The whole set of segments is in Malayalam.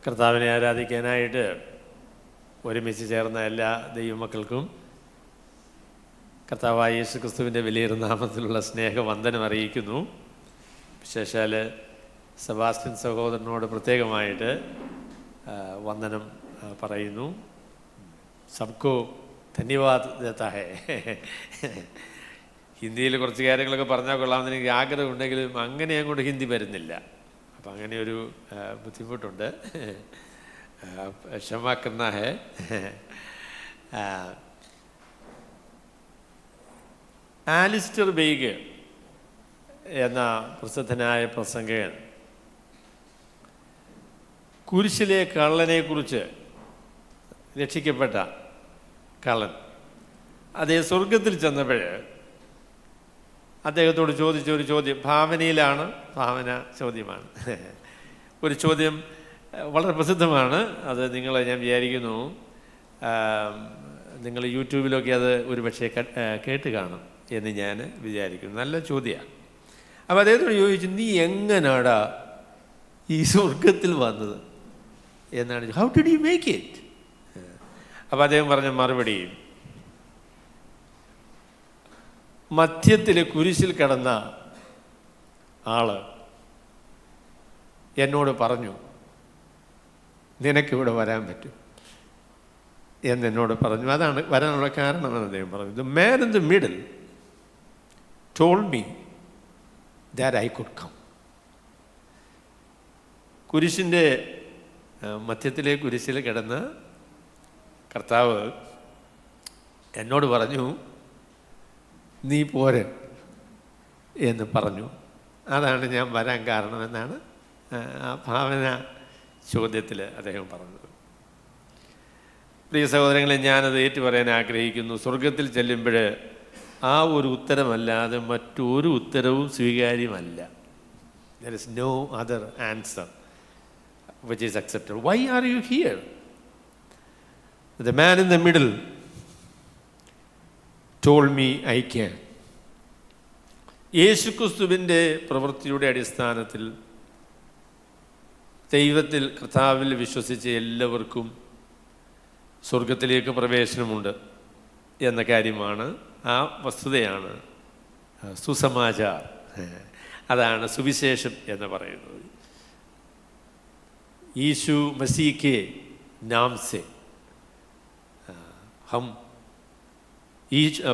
കർത്താവിനെ ആരാധിക്കാനായിട്ട് ഒരുമിച്ച് ചേർന്ന എല്ലാ ദൈവമക്കൾക്കും കർത്താവായ യേശു ക്രിസ്തുവിൻ്റെ വലിയൊരു നാമത്തിലുള്ള സ്നേഹവന്ദനം അറിയിക്കുന്നു. വിശേഷാൽ സെബാസ്റ്റ്യൻ സഹോദരനോട് പ്രത്യേകമായിട്ട് വന്ദനം പറയുന്നു. സബ്കോ ധന്യവാദ് ദേത്താ ഹേ. ഹിന്ദിയിൽ കുറച്ച് കാര്യങ്ങളൊക്കെ പറഞ്ഞാൽ കൊള്ളാമെന്ന് എനിക്ക് ആഗ്രഹമുണ്ടെങ്കിലും അങ്ങനെ അങ്ങോട്ട് ഹിന്ദി വരുന്നില്ല. അപ്പം അങ്ങനെയൊരു ബുദ്ധിമുട്ടുണ്ട്. ക്ഷമ കർനാ ഹേ. ആലിസ്റ്റർ ബെയ്ഗ് എന്ന പ്രസിദ്ധനായ പ്രസംഗകൻ കുരിശിലെ കള്ളനെക്കുറിച്ച്, രക്ഷിക്കപ്പെട്ട കള്ളൻ, അതേ സ്വർഗത്തിൽ ചെന്നപ്പോൾ അദ്ദേഹത്തോട് ചോദിച്ച ഒരു ചോദ്യം, ഭാവന ചോദ്യമാണ്. ഒരു ചോദ്യം വളരെ പ്രസിദ്ധമാണ്. അത് ഞാൻ വിചാരിക്കുന്നു നിങ്ങൾ യൂട്യൂബിലൊക്കെ അത് ഒരു പക്ഷേ കേട്ട് കാണും എന്ന് ഞാൻ വിചാരിക്കുന്നു. നല്ല ചോദ്യമാണ്. അപ്പോൾ അദ്ദേഹത്തോട് ചോദിച്ചു, നീ എങ്ങനാടാ ഈ സ്വർഗത്തിൽ വന്നത് എന്നാണ്. How did you make it? അപ്പോൾ അദ്ദേഹം പറഞ്ഞ മറുപടി, മധ്യത്തിൽ കുരിശിൽ കിടന്ന ആള് എന്നോട് പറഞ്ഞു, നിനക്കിവിടെ വരാൻ പറ്റും എന്നോട് പറഞ്ഞു. അതാണ് വരാനുള്ള കാരണമെന്ന് അദ്ദേഹം പറഞ്ഞു. The man in the middle told me that I could come. കുരിശിൻ്റെ മധ്യത്തിലെ കുരിശിൽ കിടന്ന കർത്താവ് എന്നോട് പറഞ്ഞു, നീ പോര് എന്ന് പറഞ്ഞു. അതാണ് ഞാൻ വരാൻ കാരണമെന്നാണ് ആ ഭാവന ചോദ്യത്തിൽ അദ്ദേഹം പറഞ്ഞത്. പ്രിയ സഹോദരങ്ങളെ, ഞാനത് ഏറ്റുപറയാൻ ആഗ്രഹിക്കുന്നു. സ്വർഗത്തിൽ ചെല്ലുമ്പോൾ ആ ഒരു ഉത്തരമല്ലാതെ മറ്റൊരു ഉത്തരവും സ്വീകാര്യമല്ല. There is no other answer which is accepted. Why are you here? The man in the middle told me I can. യേശുക്രിസ്തുവിൻ്റെ പ്രവൃത്തിയുടെ അടിസ്ഥാനത്തിൽ ദൈവത്തിൽ, കർത്താവിൽ വിശ്വസിച്ച എല്ലാവർക്കും സ്വർഗത്തിലേക്ക് പ്രവേശനമുണ്ട് എന്ന കാര്യമാണ്, ആ വസ്തുതയാണ് സുസമാചാർ. അതാണ് സുവിശേഷം എന്ന് പറയുന്നത്. യീശു മസീഹ് കെ നാം സെ ഹം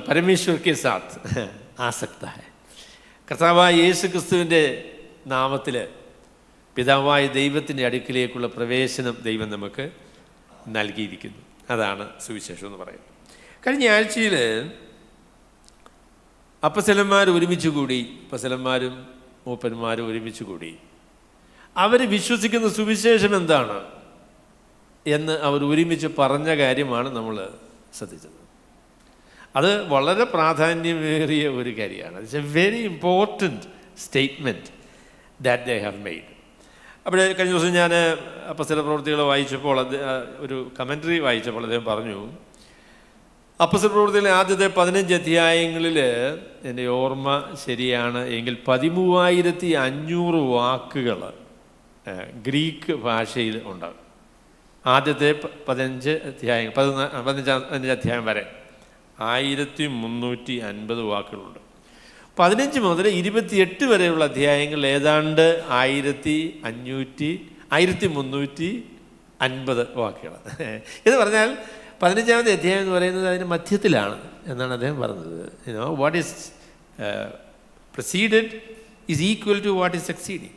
പരമേശ്വർ കെ സാത്ത് ആ സക്താ ഹൈ. കർത്താവായ യേശു ക്രിസ്തുവിൻ്റെ നാമത്തിൽ പിതാവായ ദൈവത്തിൻ്റെ അടുക്കിലേക്കുള്ള പ്രവേശനം ദൈവം നമുക്ക് നൽകിയിരിക്കുന്നു. അതാണ് സുവിശേഷം എന്ന് പറയുന്നത്. കഴിഞ്ഞ ആഴ്ചയിൽ അപ്പസ്തലന്മാർ ഒരുമിച്ച് കൂടി, അപ്പസ്തലന്മാരും മൂപ്പന്മാരും ഒരുമിച്ച് കൂടി. അവർ വിശ്വസിക്കുന്ന സുവിശേഷം എന്താണ് എന്ന് അവർ ഒരുമിച്ച് പറഞ്ഞ കാര്യമാണ് നമ്മൾ ശ്രദ്ധിച്ചത്. അത് വളരെ പ്രാധാന്യമേറിയ ഒരു കാര്യമാണ്. It's A very important statement that they have made. അവിടെ കഴിഞ്ഞ ദിവസം ഞാൻ അപ്പസ്തല പ്രവൃത്തികൾ വായിച്ചപ്പോൾ, ഒരു കമൻ്ററി വായിച്ചപ്പോൾ അദ്ദേഹം പറഞ്ഞു, അപ്പസ്തല പ്രവൃത്തിയിലെ ആദ്യത്തെ 15 അധ്യായങ്ങളിൽ എൻ്റെ ഓർമ്മ ശരിയാണ് എങ്കിൽ 13,500 വാക്കുകൾ ഗ്രീക്ക് ഭാഷയിൽ ഉണ്ട്. ആദ്യത്തെ 15 അധ്യായം 15 അധ്യായം വരെ 1350 വാക്കുകളുണ്ട്. 15 മുതൽ 28 വരെയുള്ള അധ്യായങ്ങൾ ഏതാണ്ട് 1350 വാക്കുകൾ. എന്ന് പറഞ്ഞാൽ 15ാമത്തെ അധ്യായം എന്ന് പറയുന്നത് അതിന് മധ്യത്തിലാണ് എന്നാണ് അദ്ദേഹം പറഞ്ഞത്. What is proceeded is equal to what is succeeding.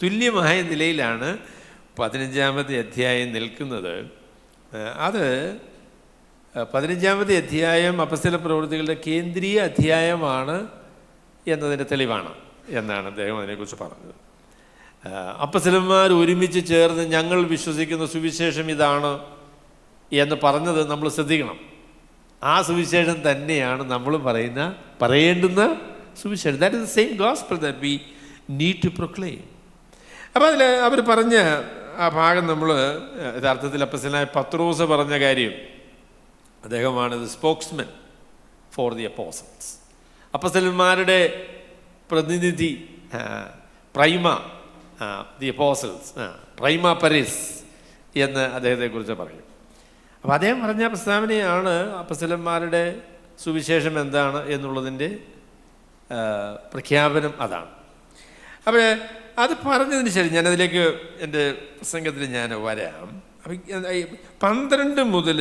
തുല്യമായ നിലയിലാണ് 15ാമത്തെ അധ്യായം നിൽക്കുന്നത്. അത് 15ാമത്തെ അധ്യായം അപ്പസ്തല പ്രവൃത്തികളുടെ കേന്ദ്രീയ അധ്യായമാണ് എന്നതിൻ്റെ തെളിവാണ് എന്നാണ് അദ്ദേഹം അതിനെക്കുറിച്ച് പറഞ്ഞത്. അപ്പസ്തലന്മാർ ഒരുമിച്ച് ചേർന്ന് ഞങ്ങൾ വിശ്വസിക്കുന്ന സുവിശേഷം ഇതാണ് എന്ന് പറഞ്ഞത് നമ്മൾ ശ്രദ്ധിക്കണം. ആ സുവിശേഷം തന്നെയാണ് നമ്മൾ പറയേണ്ടുന്ന സുവിശേഷം. That is the same gospel that we need to proclaim. അപ്പോൾ അതിൽ അവർ പറഞ്ഞ ആ ഭാഗം നമ്മൾ യഥാർത്ഥത്തിൽ അപ്പസ്തലനായ പത്രോസ് പറഞ്ഞ കാര്യം, അദ്ദേഹമാണ് the spokesman for the apostles. അപ്പസ്തലന്മാരുടെ പ്രതിനിധി, പ്രൈമ ദി അപ്പോസൽസ്, പ്രൈമ പരീസ് എന്ന് അദ്ദേഹത്തെക്കുറിച്ച് പറയും. അപ്പോൾ അദ്ദേഹം പറഞ്ഞ പ്രസ്താവനയാണ് അപ്പോസ്തലന്മാരുടെ സുവിശേഷം എന്താണ് എന്നുള്ളതിൻ്റെ പ്രഖ്യാപനം അതാണ്. അപ്പോൾ അത് പറഞ്ഞതിന് ശേഷം ഞാനതിലേക്ക് എൻ്റെ പ്രസംഗത്തിൽ ഞാൻ വരാം. 12 മുതൽ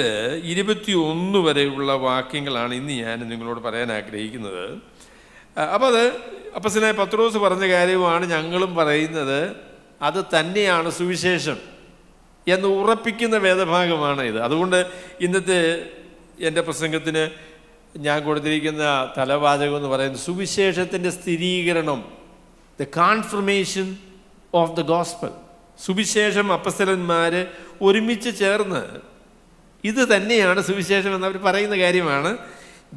21 വരെയുള്ള വാക്യങ്ങളാണ് ഇന്ന് ഞാൻ നിങ്ങളോട് പറയാൻ ആഗ്രഹിക്കുന്നത്. അപ്പോൾ അത് അപ്പോസ്തലനായ പത്രോസ് പറഞ്ഞ കാര്യമാണ് ഞങ്ങളും പറയുന്നത്. അത് തന്നെയാണ് സുവിശേഷം എന്ന് ഉറപ്പിക്കുന്ന വേദഭാഗമാണ് ഇത്. അതുകൊണ്ട് ഇന്നത്തെ എൻ്റെ പ്രസംഗത്തിന് ഞാൻ കൊടുത്തിരിക്കുന്ന തലവാചകം എന്ന് പറയുന്നത് സുവിശേഷത്തിൻ്റെ സ്ഥിരീകരണം, the confirmation of the gospel. സുവിശേഷം അപ്പോസ്തലന്മാർ ഒരുമിച്ച് ചേർന്ന് ഇത് തന്നെയാണ് സുവിശേഷം എന്നവർ പറയുന്ന കാര്യമാണ്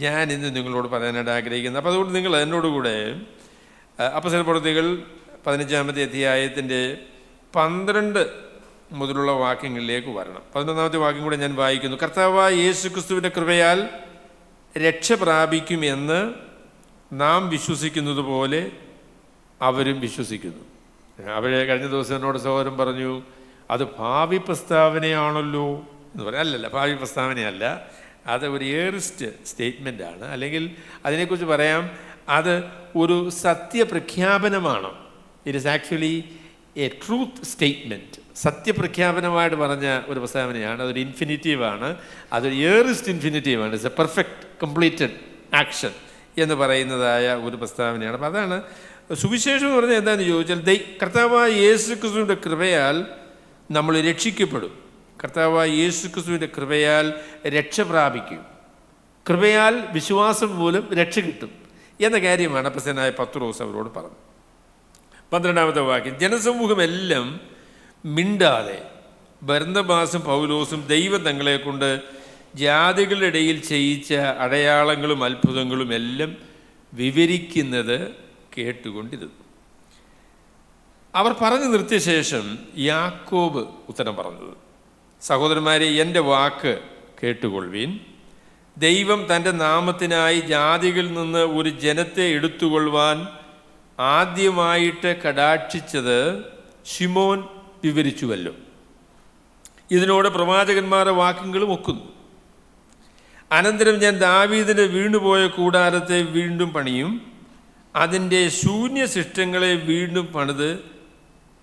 ഞാൻ ഇന്ന് നിങ്ങളോട് പറയാനായിട്ട് ആഗ്രഹിക്കുന്നത്. അപ്പോൾ അതുകൊണ്ട് നിങ്ങൾ എന്നോടുകൂടെ അപ്പോസ്തലപ്രവൃത്തികൾ 15-ാമത്തെ അധ്യായത്തിൻ്റെ 12 മുതലുള്ള വാക്യങ്ങളിലേക്ക് വരണം. 11-ാമത്തെ വാക്യം കൂടെ ഞാൻ വായിക്കുന്നു. കർത്താവായ യേശുക്രിസ്തുവിൻ്റെ കൃപയാൽ രക്ഷ പ്രാപിക്കുമെന്ന് നാം വിശ്വസിക്കുന്നത് പോലെ അവരും വിശ്വസിക്കുന്നു. അവരെ കഴിഞ്ഞ ദിവസം എന്നോട് സഹോദരൻ പറഞ്ഞു, അത് ഭാവി പ്രസ്താവനയാണല്ലോ എന്ന് പറയാം. അല്ലല്ല, ഭാവി പ്രസ്താവനയല്ല, അത് ഒരു ഏറിസ്റ്റ് സ്റ്റേറ്റ്മെൻ്റാണ്. അല്ലെങ്കിൽ അതിനെക്കുറിച്ച് പറയാം, അത് ഒരു സത്യപ്രഖ്യാപനമാണ്. It is actually a truth statement. സത്യപ്രഖ്യാപനമായിട്ട് പറഞ്ഞ ഒരു പ്രസ്താവനയാണ്. അതൊരു ഇൻഫിനിറ്റീവാണ്, അതൊരു ഏറിസ്റ്റ് ഇൻഫിനിറ്റീവാണ്. It's a perfect completed action എന്ന് പറയുന്നതായ ഒരു പ്രസ്താവനയാണ്. അപ്പോൾ അതാണ് സുവിശേഷം എന്ന് പറഞ്ഞാൽ എന്താണെന്ന് ചോദിച്ചാൽ, കർത്താവായ യേശുക്രിസ്തുവിൻ്റെ കൃപയാൽ നമ്മൾ രക്ഷിക്കപ്പെടും. കർത്താവായ യേശുക്രിസ്തുവിൻ്റെ കൃപയാൽ രക്ഷ പ്രാപിക്കും. കൃപയാൽ വിശ്വാസം മൂലം രക്ഷ കിട്ടും എന്ന കാര്യമാണ് അപ്പോസ്തലനായ പത്രോസ് അവരോട് പറഞ്ഞു. 12-ാമത്തെ വാക്യം, ജനസമൂഹമെല്ലാം മിണ്ടാതെ ബർന്നബാസും പൗലോസും ദൈവം തങ്ങളെ കൊണ്ട് ജാതികളുടെ ഇടയിൽ ചെയ്യിച്ച അടയാളങ്ങളും അത്ഭുതങ്ങളും എല്ലാം വിവരിക്കുന്നത് കേട്ടുകൊണ്ടിരുന്നു. അവർ പറഞ്ഞു നിർത്തിയ ശേഷം യാക്കോബ് ഉത്തരം പറഞ്ഞത്, സഹോദരന്മാരെ, എൻ്റെ വാക്ക് കേട്ടുകൊള്ളുവീൻ. ദൈവം തൻ്റെ നാമത്തിനായി ജാതികളിൽ നിന്ന് ഒരു ജനത്തെ എടുത്തുകൊള്ളുവാൻ ആദ്യമായിട്ട് കടാക്ഷിച്ചത് ശിമോൻ വിവരിച്ചുവല്ലോ. ഇതിനോട് പ്രവാചകന്മാരുടെ വാക്യങ്ങളും ഒക്കുന്നു. അനന്തരം ഞാൻ ദാവീദിൻ്റെ വീണുപോയ കൂടാരത്തെ വീണ്ടും പണിയും, അതിൻ്റെ ശൂന്യശിഷ്ടങ്ങളെ വീണ്ടും പണിത്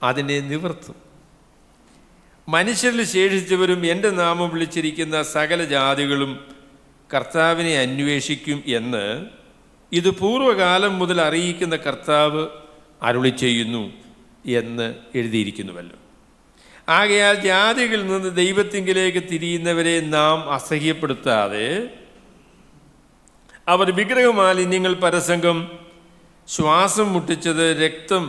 അതിനെ നിവർത്തും. മനുഷ്യരിൽ ശേഷിച്ചവരും എൻ്റെ നാമം വിളിച്ചിരിക്കുന്ന സകല ജാതികളും കർത്താവിനെ അന്വേഷിക്കും എന്ന് ഇത് പൂർവ്വകാലം മുതൽ അറിയിക്കുന്ന കർത്താവ് അരുളി ചെയ്യുന്നു എന്ന് എഴുതിയിരിക്കുന്നുവല്ലോ. ആകയാൽ ജാതികളിൽ നിന്ന് ദൈവത്തിങ്കിലേക്ക് തിരിയുന്നവരെ നാം അസഹ്യപ്പെടുത്താതെ അവർ വിഗ്രഹമാലിന്യങ്ങൾ, പരസംഗം, ശ്വാസം മുട്ടിച്ചത്, രക്തം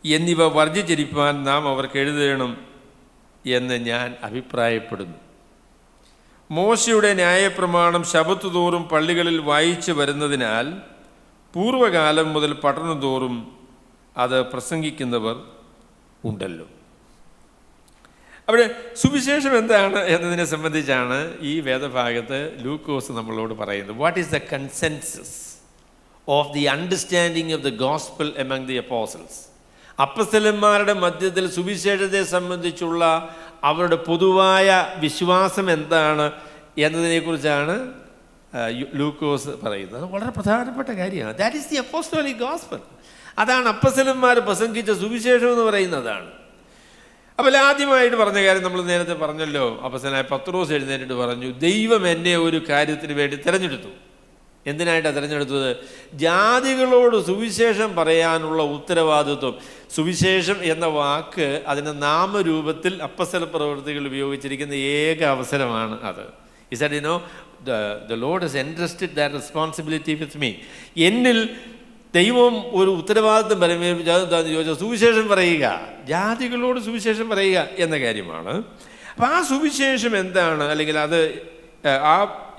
എന്നിവ വർജിച്ചിരിപ്പാൻ നാം അവർക്ക് എഴുതണം എന്ന് ഞാൻ അഭിപ്രായപ്പെടുന്നു. മോശയുടെ ന്യായപ്രമാണം ശബത്ത് തോറും പള്ളികളിൽ വായിച്ചു വരുന്നതിനാൽ പൂർവ്വകാലം മുതൽ പട്ടണം തോറും അത് പ്രസംഗിക്കുന്നവർ ഉണ്ടല്ലോ. അവിടെ സുവിശേഷം എന്താണ് എന്നതിനെ സംബന്ധിച്ചാണ് ഈ വേദഭാഗത്ത് ലൂക്കോസ് നമ്മളോട് പറയുന്നത്. What is the consensus of the understanding of the gospel among the apostles? അപ്പോസ്തലന്മാരുടെ മധ്യത്തിൽ സുവിശേഷത്തെ സംബന്ധിച്ചുള്ള അവരുടെ പൊതുവായ വിശ്വാസം എന്താണ് എന്നതിനെക്കുറിച്ചാണ് ലൂക്കോസ് പറയുന്നത്. അത് വളരെ പ്രധാനപ്പെട്ട കാര്യമാണ്. That is the apostolic gospel. അതാണ് അപ്പോസ്തലന്മാർ പ്രസംഗിച്ച സുവിശേഷം എന്ന് പറയുന്നതാണ്. അപ്പോൾ ആദ്യമായിട്ട് പറഞ്ഞ കാര്യം നമ്മൾ നേരത്തെ പറഞ്ഞല്ലോ. അപ്പോസ്തലനായ പത്രോസ് എഴുന്നേറ്റിട്ട് പറഞ്ഞു, ദൈവം എന്നെ ഒരു കാര്യത്തിന് വേണ്ടി തിരഞ്ഞെടുത്തു. എന്തിനായിട്ടാണ് തിരഞ്ഞെടുത്തത്? ജാതികളോട് സുവിശേഷം പറയാനുള്ള ഉത്തരവാദിത്വം. സുവിശേഷം എന്ന വാക്ക് അതിൻ്റെ നാമരൂപത്തിൽ അപ്പോസ്തല പ്രവൃത്തികൾ ഉപയോഗിച്ചിരിക്കുന്ന ഏക അവസരമാണ് അത്. He said, the Lord has entrusted that responsibility with me. എന്നിൽ ദൈവം ഒരു ഉത്തരവാദിത്വം എന്താണെന്ന് ചോദിച്ചാൽ സുവിശേഷം പറയുക, ജാതികളോട് സുവിശേഷം പറയുക എന്ന കാര്യമാണ്. അപ്പം ആ സുവിശേഷം എന്താണ്, അല്ലെങ്കിൽ അത്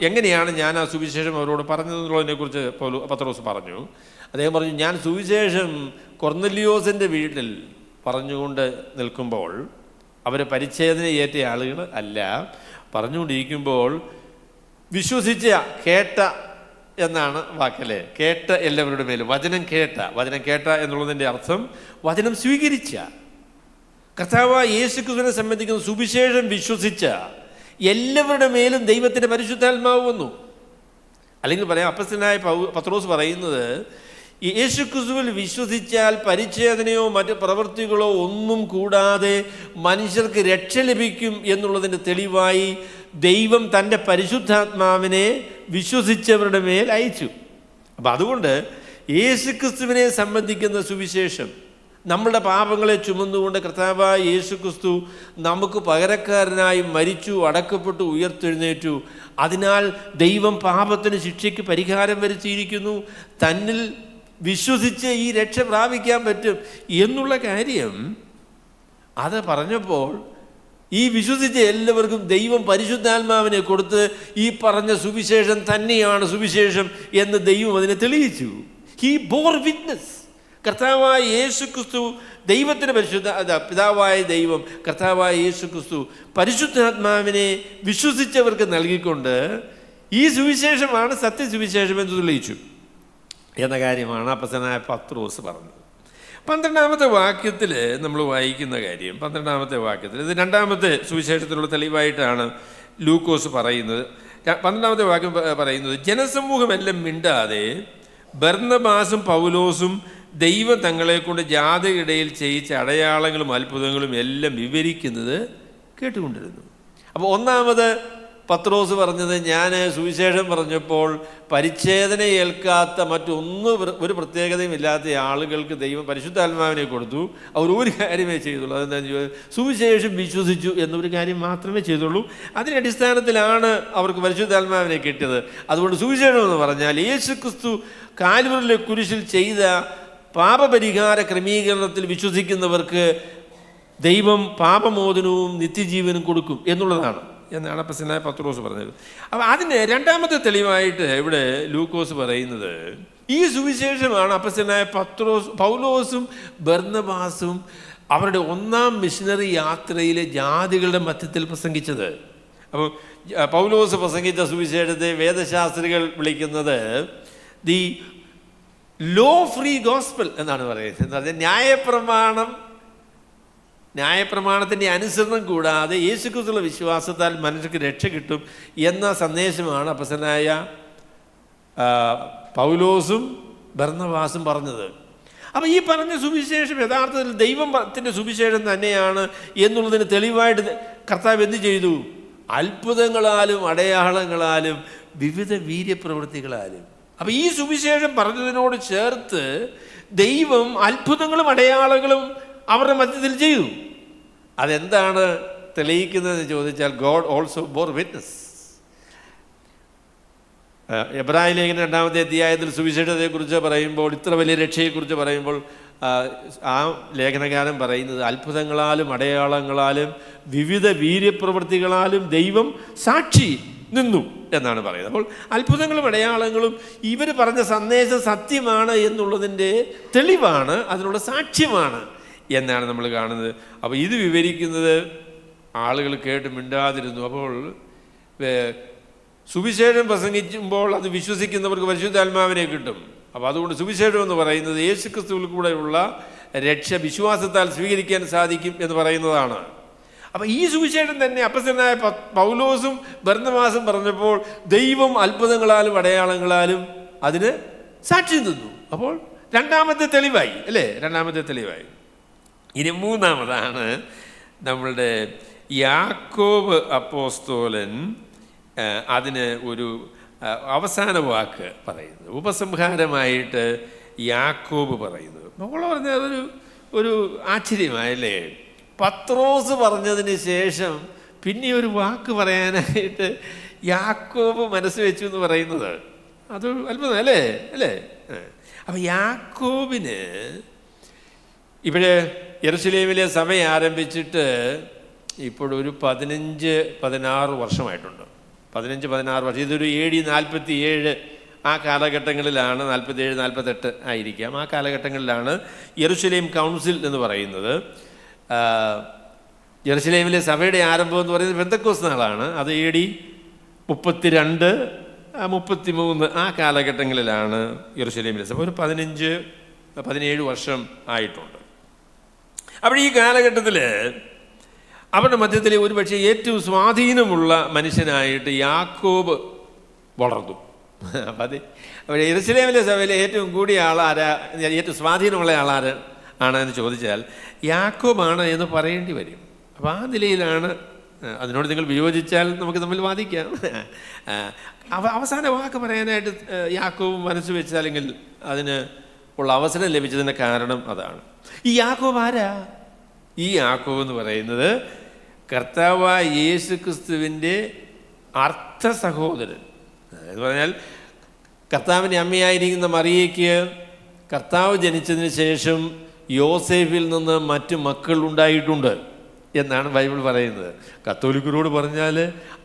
എങ്ങനെയാണ് ഞാൻ ആ സുവിശേഷം അവരോട് പറഞ്ഞതെന്നുള്ളതിനെക്കുറിച്ച് പത്രോസ് പറഞ്ഞു. അദ്ദേഹം പറഞ്ഞു, ഞാൻ സുവിശേഷം കൊർന്നല്യോസിൻ്റെ വീട്ടിൽ പറഞ്ഞുകൊണ്ട് നിൽക്കുമ്പോൾ, അവർ പരിച്ഛേദന ഏറ്റ ആളുകൾ അല്ല, പറഞ്ഞുകൊണ്ടിരിക്കുമ്പോൾ വിശ്വസിച്ച, കേട്ട എന്നാണ് വാക്കല്ലേ, കേട്ട എല്ലാവരുടെ മേലും വചനം കേട്ട. വചനം കേട്ട എന്നുള്ളതിൻ്റെ അർത്ഥം വചനം സ്വീകരിച്ച, കർത്താവായ യേശുക്രിസ്തുവിനെ സംബന്ധിക്കുന്ന സുവിശേഷം വിശ്വസിച്ച എല്ലാവരുടെ മേലും ദൈവത്തിൻ്റെ പരിശുദ്ധാത്മാവ് വന്നു. അല്ലെങ്കിൽ പറയാം, അപ്പസ്തലനായ പത്രോസ് പറയുന്നത്, യേശുക്രിസ്തുവിൽ വിശ്വസിച്ചാൽ പരിച്ഛേദനയോ മറ്റ് പ്രവൃത്തികളോ ഒന്നും കൂടാതെ മനുഷ്യർക്ക് രക്ഷ ലഭിക്കും എന്നുള്ളതിൻ്റെ തെളിവായി ദൈവം തൻ്റെ പരിശുദ്ധാത്മാവിനെ വിശ്വസിച്ചവരുടെ മേൽ അയച്ചു. അപ്പം അതുകൊണ്ട് യേശുക്രിസ്തുവിനെ സംബന്ധിക്കുന്ന സുവിശേഷം, നമ്മളുടെ പാപങ്ങളെ ചുമന്നുകൊണ്ട് കർത്താവായ യേശുക്രിസ്തു നമുക്ക് പകരക്കാരനായി മരിച്ചു, അടക്കപ്പെട്ടു, ഉയർത്തെഴുന്നേറ്റു. അതിനാൽ ദൈവം പാപത്തിന് ശിക്ഷയ്ക്ക് പരിഹാരം വരുത്തിയിരിക്കുന്നു. തന്നിൽ വിശ്വസിച്ച് ഈ രക്ഷ പ്രാപിക്കാൻ പറ്റും എന്നുള്ള കാര്യം അത് പറഞ്ഞപ്പോൾ ഈ വിശ്വസിച്ച എല്ലാവർക്കും ദൈവം പരിശുദ്ധാത്മാവിനെ കൊടുത്ത് ഈ പറഞ്ഞ സുവിശേഷം തന്നെയാണ് സുവിശേഷം എന്ന് ദൈവം അതിനെ തെളിയിച്ചു. He bore witness. കർത്താവായ യേശുക്രിസ്തു ദൈവത്തിന് പിതാവായ ദൈവം കർത്താവായ യേശുക്രിസ്തു പരിശുദ്ധാത്മാവിനെ വിശ്വസിച്ചവർക്ക് നൽകിക്കൊണ്ട് ഈ സുവിശേഷമാണ് സത്യസുവിശേഷം എന്ന് തെളിയിച്ചു എന്ന കാര്യമാണ് അപ്പസ്തലനായ പത്രോസ് പറഞ്ഞത്. 12-ാമത്തെ വാക്യത്തിൽ നമ്മൾ വായിക്കുന്ന കാര്യം, 12-ാമത്തെ വാക്യത്തിൽ ഇത് 2-ാമത്തെ സുവിശേഷത്തിലുള്ള തെളിവായിട്ടാണ് ലൂക്കോസ് പറയുന്നത്. 12-ാമത്തെ വാക്യം പറയുന്നത്, ജനസമൂഹമെല്ലാം മിണ്ടാതെ ബർന്നബാസും പൗലോസും ദൈവം തങ്ങളെ കൊണ്ട് ജാതിയിടയിൽ ചെയ്യിച്ച അടയാളങ്ങളും അത്ഭുതങ്ങളും എല്ലാം വിവരിക്കുന്നത് കേട്ടുകൊണ്ടിരുന്നു. അപ്പോൾ ഒന്നാമത് പത്രോസ് പറഞ്ഞത്, ഞാൻ സുവിശേഷം പറഞ്ഞപ്പോൾ പരിച്ഛേദന ഏൽക്കാത്ത ഒരു പ്രത്യേകതയും ഇല്ലാത്ത ആളുകൾക്ക് ദൈവം പരിശുദ്ധാത്മാവിനെ കൊടുത്തു. അവർ ഒരു കാര്യമേ ചെയ്തുള്ളൂ, അതെന്താണെന്ന് ചോദിച്ചാൽ സുവിശേഷം വിശ്വസിച്ചു എന്നൊരു കാര്യം മാത്രമേ ചെയ്തുള്ളൂ. അതിൻ്റെ അടിസ്ഥാനത്തിലാണ് അവർക്ക് പരിശുദ്ധാത്മാവിനെ കിട്ടിയത്. അതുകൊണ്ട് സുവിശേഷം എന്ന് പറഞ്ഞാൽ യേശുക്രിസ്തു കാൽവരിയിലെ കുരിശിൽ ചെയ്ത പാപപരിഹാര ക്രമീകരണത്തിൽ വിശ്വസിക്കുന്നവർക്ക് ദൈവം പാപമോചനവും നിത്യജീവനും കൊടുക്കും എന്നുള്ളതാണ് എന്നാണ് അപ്പസ്തലനായ പത്രോസ് പറഞ്ഞത്. അപ്പോൾ അതിന് 2-ാമത്തെ തെളിവായിട്ട് ഇവിടെ ലൂക്കോസ് പറയുന്നത്, ഈ സുവിശേഷമാണ് അപ്പസ്തലനായ പൗലോസും ബർന്നബാസും അവരുടെ 1-ാം മിഷനറി യാത്രയിലെ ജാതികളുടെ മധ്യത്തിൽ പ്രസംഗിച്ചത്. അപ്പോൾ പൗലോസ് പ്രസംഗിച്ച സുവിശേഷത്തെ വേദശാസ്ത്രികൾ വിളിക്കുന്നത് ദി ലോ ഫ്രീ ഗോസ്പൽ എന്നാണ് പറയുന്നത്. എന്ന് പറഞ്ഞാൽ ന്യായപ്രമാണത്തിൻ്റെ അനുസരണം കൂടാതെ യേശുക്രിസ്തുവിലുള്ള വിശ്വാസത്താൽ മനുഷ്യർക്ക് രക്ഷ കിട്ടും എന്ന സന്ദേശമാണ് അപ്പസ്തലനായ പൗലോസും ബർന്നബാസും പറഞ്ഞത്. അപ്പോൾ ഈ പറഞ്ഞ സുവിശേഷം യഥാർത്ഥത്തിൽ ദൈവത്തിൻ്റെ സുവിശേഷം തന്നെയാണ് എന്നുള്ളതിന് തെളിവായിട്ട് കർത്താവ് എന്ത് ചെയ്തു? അത്ഭുതങ്ങളാലും അടയാളങ്ങളാലും വിവിധ വീര്യപ്രവൃത്തികളാലും. അപ്പം ഈ സുവിശേഷം പറഞ്ഞതിനോട് ചേർത്ത് ദൈവം അത്ഭുതങ്ങളും അടയാളങ്ങളും അവരുടെ മധ്യത്തിൽ ചെയ്തു. അതെന്താണ് തെളിയിക്കുന്നതെന്ന് ചോദിച്ചാൽ, ഗോഡ് ഓൾസോ ബോർ വിറ്റ്നസ്. എബ്രായ ലേഖനം 2-ാമത്തെ അധ്യായത്തിൽ സുവിശേഷത്തെക്കുറിച്ച് പറയുമ്പോൾ, ഇത്ര വലിയ രക്ഷയെക്കുറിച്ച് പറയുമ്പോൾ ആ ലേഖനകാരൻ പറയുന്നത് അത്ഭുതങ്ങളാലും അടയാളങ്ങളാലും വിവിധ വീര്യപ്രവൃത്തികളാലും ദൈവം സാക്ഷി നിന്നു എന്നാണ് പറയുന്നത്. അപ്പോൾ അത്ഭുതങ്ങളും അടയാളങ്ങളും ഇവർ പറഞ്ഞ സന്ദേശം സത്യമാണ് എന്നുള്ളതിൻ്റെ തെളിവാണ്, അതിനുള്ള സാക്ഷ്യമാണ് എന്നാണ് നമ്മൾ കാണുന്നത്. അപ്പോൾ ഇത് വിവരിക്കുന്നത് ആളുകൾ കേട്ട് മിണ്ടാതിരുന്നു. അപ്പോൾ സുവിശേഷം പ്രസംഗിക്കുമ്പോൾ അത് വിശ്വസിക്കുന്നവർക്ക് പരിശുദ്ധാത്മാവിനെ കിട്ടും. അപ്പോൾ അതുകൊണ്ട് സുവിശേഷം എന്ന് പറയുന്നത് യേശുക്രിസ്തുവിൽ കൂടെയുള്ള രക്ഷ വിശ്വാസത്താൽ സ്വീകരിക്കാൻ സാധിക്കും എന്ന് പറയുന്നതാണ്. അപ്പോൾ ഈ സുവിശേഷം തന്നെ അപ്പസ്തലനായ പൗലോസും ബർന്നബാസും പറഞ്ഞപ്പോൾ ദൈവം അത്ഭുതങ്ങളാലും അടയാളങ്ങളാലും അതിന് സാക്ഷി നിന്നു. അപ്പോൾ 2-ാമത്തെ തെളിവായി അല്ലേ? 2-ാമത്തെ തെളിവായി. ഇനി 3-ാമതാണ് നമ്മളുടെ യാക്കോബ് അപ്പോസ്തോലൻ അതിന് ഒരു അവസാന വാക്ക് പറയുന്നത്, ഉപസംഹാരമായിട്ട് യാക്കോബ് പറയുന്നത്. നമ്മൾ പറഞ്ഞാൽ അതൊരു ആശ്ചര്യമായല്ലേ? പത്രോസ് പറഞ്ഞതിന് ശേഷം പിന്നെ ഒരു വാക്ക് പറയാനായിട്ട് യാക്കോബ് മനസ്സ് വെച്ചു എന്ന് പറയുന്നത് അത് അത്ഭുതം അല്ലേ? അപ്പം യാക്കോബിന് ഇവിടെ യെരുശലേമിലെ സഭ ആരംഭിച്ചിട്ട് ഇപ്പോഴൊരു 15-16 വർഷമായിട്ടുണ്ട്. 15-16 വർഷം. ഇതൊരു AD 47 ആ കാലഘട്ടങ്ങളിലാണ്, 47-48 ആയിരിക്കാം, ആ കാലഘട്ടങ്ങളിലാണ് യെരുശലേം കൗൺസിൽ എന്ന് പറയുന്നത്. യെരുശലേമിലെ സഭയുടെ ആരംഭം എന്ന് പറയുന്നത് പെന്തക്കോസ്ത് നാളാണ്. അത് AD 32-33 ആ കാലഘട്ടങ്ങളിലാണ് യെരുശലേമിലെ സഭ. ഒരു 15-17 വർഷം ആയിട്ടുണ്ട്. അപ്പോൾ ഈ കാലഘട്ടത്തിൽ അവരുടെ മധ്യത്തിലെ ഒരുപക്ഷെ ഏറ്റവും സ്വാധീനമുള്ള മനുഷ്യനായിട്ട് യാക്കോബ് വളർന്നു. അപ്പം അപ്പോൾ യെരൂശലേമിലെ സഭയിലെ ഏറ്റവും കൂടിയ ആളാരാ, ഏറ്റവും സ്വാധീനമുള്ള ആണെന്ന് ചോദിച്ചാൽ യാക്കോബാണ് എന്ന് പറയേണ്ടി വരും. അപ്പോൾ ആ നിലയിലാണ്. അതിനോട് നിങ്ങൾ വിയോജിച്ചാൽ നമുക്ക് തമ്മിൽ വാദിക്കാം. അവസാന വാക്ക് പറയാനായിട്ട് യാക്കോബ് മനസ്സ് വെച്ചാൽ, അല്ലെങ്കിൽ അതിന് ഉള്ള അവസരം ലഭിച്ചതിൻ്റെ കാരണം അതാണ്. ഈ യാക്കോബ് ആരാ? ഈ യാക്കോബ് എന്ന് പറയുന്നത് കർത്താവായ യേശു ക്രിസ്തുവിൻ്റെ അർത്ഥ സഹോദരൻ എന്ന് പറഞ്ഞാൽ, കർത്താവിൻ്റെ അമ്മയായിരിക്കുന്ന മറിയയ്ക്ക് കർത്താവ് ജനിച്ചതിന് ശേഷം യോസേഫിൽ നിന്ന് മറ്റു മക്കൾ ഉണ്ടായിട്ടുണ്ട് എന്നാണ് ബൈബിൾ പറയുന്നത്. കത്തോലിക്കരോട് പറഞ്ഞാൽ,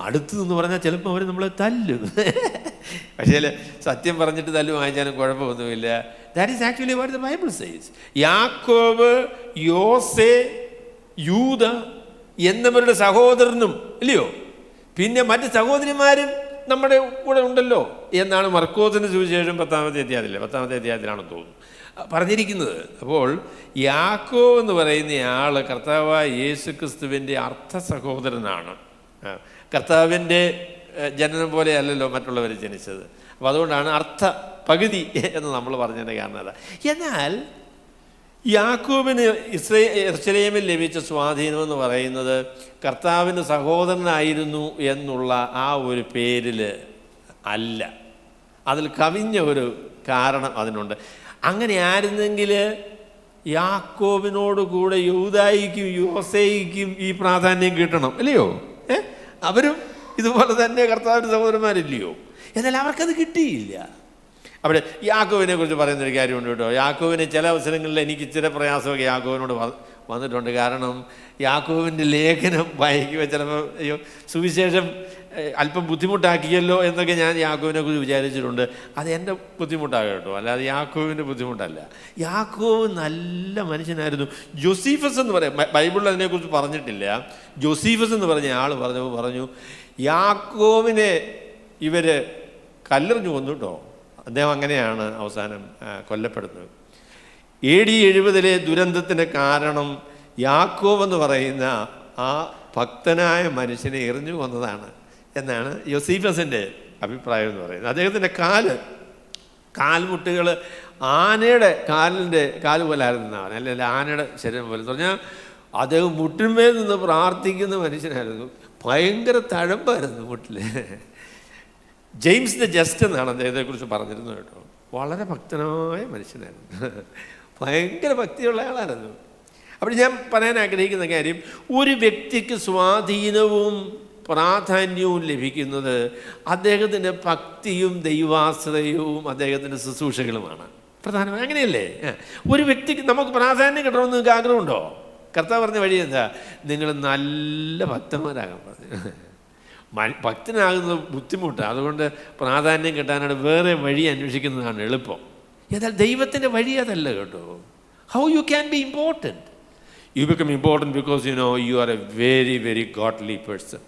അടുത്ത് നിന്ന് പറഞ്ഞാൽ ചിലപ്പോൾ അവർ നമ്മളെ തല്ലും. പക്ഷേ സത്യം പറഞ്ഞിട്ട് തല്ല് വാങ്ങിച്ചാലും കുഴപ്പമൊന്നുമില്ല. That is actually what the Bible says. യാക്കോബ്, യോസേ, യൂദ എന്നവരുടെ സഹോദരനും ഇല്ലയോ, പിന്നെ മറ്റ് സഹോദരിമാരും നമ്മുടെ കൂടെ ഉണ്ടല്ലോ എന്നാണ് മർക്കോസിൻ്റെ സുവിശേഷം 10-ാമത്തെ അധ്യായത്തിലാണെന്ന് തോന്നുന്നു പറഞ്ഞിരിക്കുന്നത്. അപ്പോൾ യാക്കോബ് എന്ന് പറയുന്ന ആൾ കർത്താവായ യേശു ക്രിസ്തുവിൻ്റെ അർത്ഥ സഹോദരനാണ്. കർത്താവിൻ്റെ ജനനം പോലെ അല്ലല്ലോ മറ്റുള്ളവർ ജനിച്ചത്. അപ്പോൾ അതുകൊണ്ടാണ് അർത്ഥ പകുതി എന്ന് നമ്മൾ പറഞ്ഞതിൻ്റെ കാരണം അതാ. എന്നാൽ യാക്കോബിന് യെരൂശലേമിൽ ലഭിച്ച സ്വാധീനം എന്ന് പറയുന്നത് കർത്താവിൻ്റെ സഹോദരനായിരുന്നു എന്നുള്ള ആ ഒരു പേരിൽ അല്ല. അതിൽ കവിഞ്ഞ ഒരു കാരണം അതിനുണ്ട്. അങ്ങനെ ആയിരുന്നെങ്കിൽ യാക്കോബിനോട് കൂടെ യൂദായിക്കും യോസേയ്ക്കും ഈ പ്രാധാന്യം കിട്ടണം, അല്ലയോ? അവരും ഇതുപോലെ തന്നെ കർത്താവിൻ്റെ സഹോദരന്മാരില്ലയോ? എന്നാൽ അവർക്കത് കിട്ടിയില്ല. അവിടെ യാക്കോബിനെ കുറിച്ച് പറയുന്നൊരു കാര്യമുണ്ട് കേട്ടോ. യാക്കോബിന് ചില അവസരങ്ങളിൽ എനിക്ക് ചില പ്രയാസമൊക്കെ യാക്കോബിനോട് വന്നിട്ടുണ്ട്. കാരണം യാക്കോബിൻ്റെ ലേഖനം വായിക്കുക ചിലപ്പോൾ അയ്യോ സുവിശേഷം അല്പം ബുദ്ധിമുട്ടാക്കിയല്ലോ എന്നൊക്കെ ഞാൻ യാക്കോബിനെ കുറിച്ച് വിചാരിച്ചിട്ടുണ്ട്. അത് എൻ്റെ ബുദ്ധിമുട്ടാകും കേട്ടോ, അല്ലാതെ യാക്കോബിൻ്റെ ബുദ്ധിമുട്ടല്ല. യാക്കോബ് നല്ല മനുഷ്യനായിരുന്നു. ജോസീഫസ് എന്ന് പറയാം, ബൈബിളിൽ അതിനെക്കുറിച്ച് പറഞ്ഞിട്ടില്ല. ജോസീഫസ് എന്ന് പറഞ്ഞ ആൾ പറഞ്ഞു യാക്കോബിനെ ഇവർ കല്ലെറിഞ്ഞു കൊന്നു കേട്ടോ. അദ്ദേഹം അങ്ങനെയാണ് അവസാനം കൊല്ലപ്പെടുന്നത്. AD 70 ദുരന്തത്തിന് കാരണം യാക്കോബ് എന്ന് പറയുന്ന ആ ഭക്തനായ മനുഷ്യനെ എറിഞ്ഞു കൊന്നതാണ് എന്നാണ് യോസീഫസിൻ്റെ അഭിപ്രായം എന്ന് പറയുന്നത്. അദ്ദേഹത്തിൻ്റെ കാൽമുട്ടുകൾ ആനയുടെ കാല് പോലെ ആയിരുന്നവൻ, അല്ലെങ്കിൽ ആനയുടെ ശരീരം പോലെ എന്ന് പറഞ്ഞാൽ അദ്ദേഹം മുട്ടിന്മേൽ നിന്ന് പ്രാർത്ഥിക്കുന്ന മനുഷ്യനായിരുന്നു. ഭയങ്കര തഴമ്പായിരുന്നു മുട്ടിൽ. ജെയിംസ് ദ ജസ്റ്റ് എന്നാണ് അദ്ദേഹത്തെക്കുറിച്ച് പറഞ്ഞിരുന്നത് കേട്ടോ. വളരെ ഭക്തനായ മനുഷ്യനായിരുന്നു, ഭയങ്കര ഭക്തിയുള്ള ആളായിരുന്നു. അപ്പോൾ ഞാൻ പറയാൻ ആഗ്രഹിക്കുന്ന കാര്യം, ഒരു വ്യക്തിക്ക് സ്വാധീനവും പ്രാധാന്യവും ലഭിക്കുന്നത് അദ്ദേഹത്തിൻ്റെ ഭക്തിയും ദൈവാശ്രയവും അദ്ദേഹത്തിൻ്റെ ശുശ്രൂഷകളുമാണ് പ്രധാനമായി. അങ്ങനെയല്ലേ? ഒരു വ്യക്തിക്ക് നമുക്ക് പ്രാധാന്യം കിട്ടണമെന്ന് നിങ്ങൾക്ക് ആഗ്രഹമുണ്ടോ? കർത്താവ് പറഞ്ഞ വഴി എന്താ? നിങ്ങൾ നല്ല ഭക്തന്മാരാകാൻ പറഞ്ഞു. ഭക്തനാകുന്നത് ബുദ്ധിമുട്ടാണ്. അതുകൊണ്ട് പ്രാധാന്യം കിട്ടാനാണ് വേറെ വഴി അന്വേഷിക്കുന്നതാണ് എളുപ്പം. എന്നാൽ ദൈവത്തിൻ്റെ വഴി അതല്ല കേട്ടോ. How you can be important? You become important because you are a very very godly person.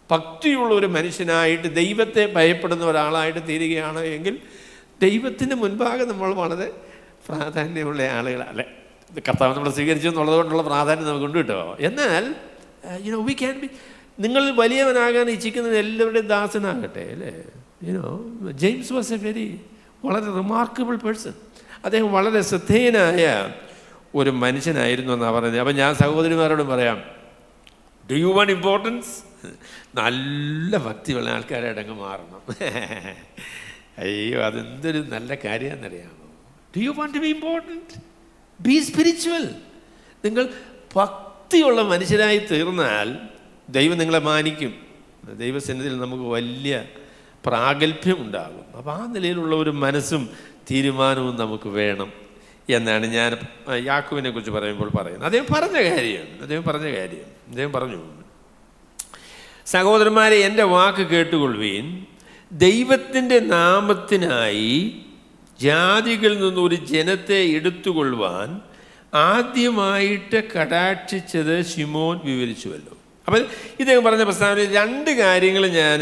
ഭക്തിയുള്ള ഒരു മനുഷ്യനായിട്ട്, ദൈവത്തെ ഭയപ്പെടുന്ന ഒരാളായിട്ട് തീരുകയാണ് എങ്കിൽ ദൈവത്തിൻ്റെ മുൻപാകെ നമ്മൾ വളരെ പ്രാധാന്യമുള്ള ആളുകളല്ലേ. കർത്താവ് നമ്മൾ സ്വീകരിച്ചു എന്നുള്ളത് കൊണ്ടുള്ള പ്രാധാന്യം നമുക്കുണ്ട് കേട്ടോ. എന്നാൽ വി ക്യാൻ ബി, നിങ്ങൾ വലിയവനാകാൻ ഇച്ഛിക്കുന്നത് എല്ലാവരുടെയും ദാസനാകട്ടെ അല്ലേ. ജെയിംസ് വാസ് എ വളരെ റിമാർക്കബിൾ പേഴ്സൺ. അദ്ദേഹം വളരെ ശ്രദ്ധേയനായ ഒരു മനുഷ്യനായിരുന്നു എന്നാണ് പറയുന്നത്. അപ്പം ഞാൻ സഹോദരിമാരോടും പറയാം, ഡു യു വാണ്ട് ഇമ്പോർട്ടൻസ്? നല്ല ഭക്തിയുള്ള ആൾക്കാരായിട്ട് അങ്ങ് മാറണം. അയ്യോ, അതെന്തൊരു നല്ല കാര്യമാണെന്നറിയാമോ? Do you want to be important? Be spiritual. നിങ്ങൾ ഭക്തിയുള്ള മനുഷ്യരായി തീർന്നാൽ ദൈവം നിങ്ങളെ മാനിക്കും. ദൈവസന്നിധിയിൽ നമുക്ക് വലിയ പ്രാഗൽഭ്യം ഉണ്ടാകും. അപ്പോൾ ആ നിലയിലുള്ള ഒരു മനസ്സും തീരുമാനവും നമുക്ക് വേണം എന്നാണ് ഞാൻ യാക്കോബിനെ കുറിച്ച് പറയുമ്പോൾ പറയുന്നത്. അദ്ദേഹം പറഞ്ഞു, സഹോദരന്മാരെ, എൻ്റെ വാക്ക് കേട്ടുകൊള്ളുവീൻ. ദൈവത്തിൻ്റെ നാമത്തിനായി ജാതികളിൽ നിന്നൊരു ജനത്തെ എടുത്തുകൊള്ളുവാൻ ആദ്യമായിട്ട് കടാക്ഷിച്ചത് ശിമോൻ വിവരിച്ചുവല്ലോ. അപ്പം ഇദ്ദേഹം പറഞ്ഞ പ്രസ്താവനയിൽ 2 കാര്യങ്ങൾ ഞാൻ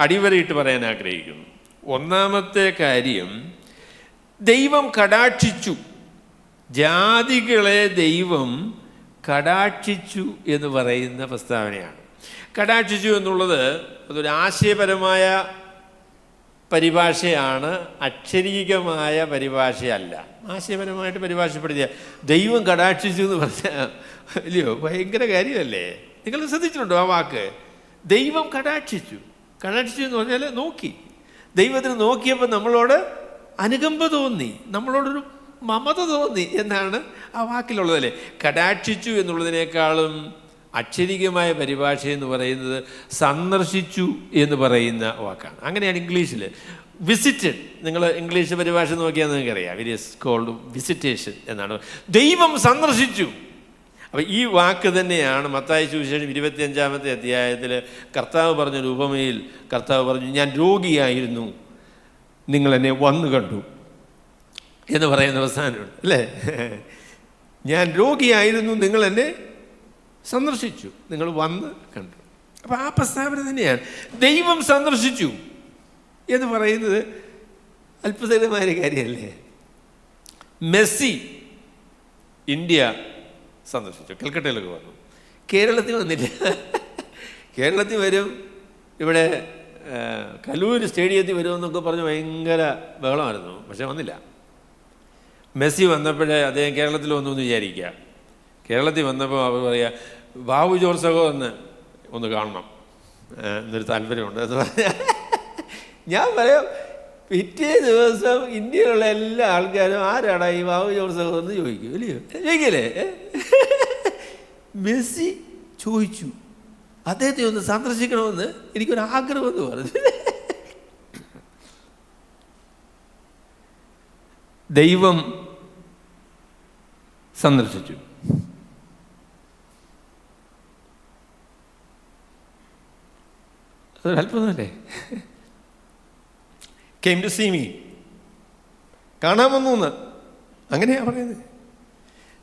അടിവരയിട്ട് പറയാൻ ആഗ്രഹിക്കുന്നു. ഒന്നാമത്തെ കാര്യം, ദൈവം കടാക്ഷിച്ചു, ജാതികളെ ദൈവം കടാക്ഷിച്ചു എന്ന് പറയുന്ന പ്രസ്താവനയാണ്. കടാക്ഷിച്ചു എന്നുള്ളത് അതൊരു ആശയപരമായ പരിഭാഷയാണ്, അക്ഷരീകമായ പരിഭാഷയല്ല. ആശയപരമായിട്ട് പരിഭാഷപ്പെടുത്തിയ ദൈവം കടാക്ഷിച്ചു എന്ന് പറഞ്ഞാൽ അല്ലയോ ഭയങ്കര കാര്യമല്ലേ? നിങ്ങൾ ശ്രദ്ധിച്ചിട്ടുണ്ടോ ആ വാക്ക്? ദൈവം കടാക്ഷിച്ചു. കടാക്ഷിച്ചു എന്ന് പറഞ്ഞാൽ നോക്കി. ദൈവത്തിന് നോക്കിയപ്പോൾ നമ്മളോട് അനുകമ്പ തോന്നി, നമ്മളോടൊരു മമത തോന്നി എന്നാണ് ആ വാക്കിലുള്ളതല്ലേ. കടാക്ഷിച്ചു എന്നുള്ളതിനേക്കാളും അക്ഷരികമായ പരിഭാഷ എന്ന് പറയുന്നത് സന്ദർശിച്ചു എന്ന് പറയുന്ന വാക്കാണ്. അങ്ങനെയാണ് ഇംഗ്ലീഷിൽ വിസിറ്റഡ്. നിങ്ങൾ ഇംഗ്ലീഷ് പരിഭാഷ നോക്കിയാൽ നിങ്ങൾക്കറിയാം, ഇറ്റ് ഈസ് കോൾഡ് വിസിറ്റേഷൻ എന്നാണ്. ദൈവം സന്ദർശിച്ചു. അപ്പോൾ ഈ വാക്ക് തന്നെയാണ് മത്തായി സുവിശേഷം 25-ാമത്തെ അധ്യായത്തിൽ കർത്താവ് പറഞ്ഞൊരു ഉപമയിൽ കർത്താവ് പറഞ്ഞു, ഞാൻ രോഗിയായിരുന്നു, നിങ്ങൾ എന്നെ വന്നു കണ്ടു എന്ന് പറയുന്ന അവസാനമുണ്ട് അല്ലേ. ഞാൻ രോഗിയായിരുന്നു, നിങ്ങൾ എന്നെ സന്ദർശിച്ചു, നിങ്ങൾ വന്ന് കണ്ടു. അപ്പോൾ ആ പ്രസ്താവന തന്നെയാണ് ദൈവം സന്ദർശിച്ചു എന്ന് പറയുന്നത്. അത്ഭുതകരമായ കാര്യമല്ലേ? മെസ്സി ഇന്ത്യ സന്ദർശിച്ചു, കൽക്കട്ടയിലൊക്കെ വന്നു, കേരളത്തിൽ വന്നില്ല. കേരളത്തിൽ വരും, ഇവിടെ കലൂർ സ്റ്റേഡിയത്തിൽ വരുമെന്നൊക്കെ പറഞ്ഞ് ഭയങ്കര ബഹളമായിരുന്നു, പക്ഷെ വന്നില്ല. മെസ്സി വന്നപ്പോഴേ അദ്ദേഹം കേരളത്തിൽ വന്നു എന്ന് വിചാരിക്കുക. കേരളത്തിൽ വന്നപ്പോൾ അവർ പറയുക, ബാബു ജോർജ് സഹോദരന് ഒന്ന് കാണണം എന്നൊരു താല്പര്യമുണ്ട് എന്ന് പറഞ്ഞാൽ, ഞാൻ പറയാം പിറ്റേ ദിവസം ഇന്ത്യയിലുള്ള എല്ലാ ആൾക്കാരും ആരാടാ ഈ ബാബു ജോർജ് സഹോദരൻ ചോദിക്കും, അല്ലയോ? ചോദിക്കല്ലേ? മെസ്സി ചോദിച്ചു, അദ്ദേഹത്തെ ഒന്ന് സന്ദർശിക്കണമെന്ന് എനിക്കൊരാഗ്രഹമെന്ന് പറഞ്ഞു. ദൈവം സന്ദർശിച്ചു. അതൊരു അത്ഭുതമല്ലേ? came to see me, കാണാൻ വന്നു എന്ന് അങ്ങനെയാ പറയുന്നത്.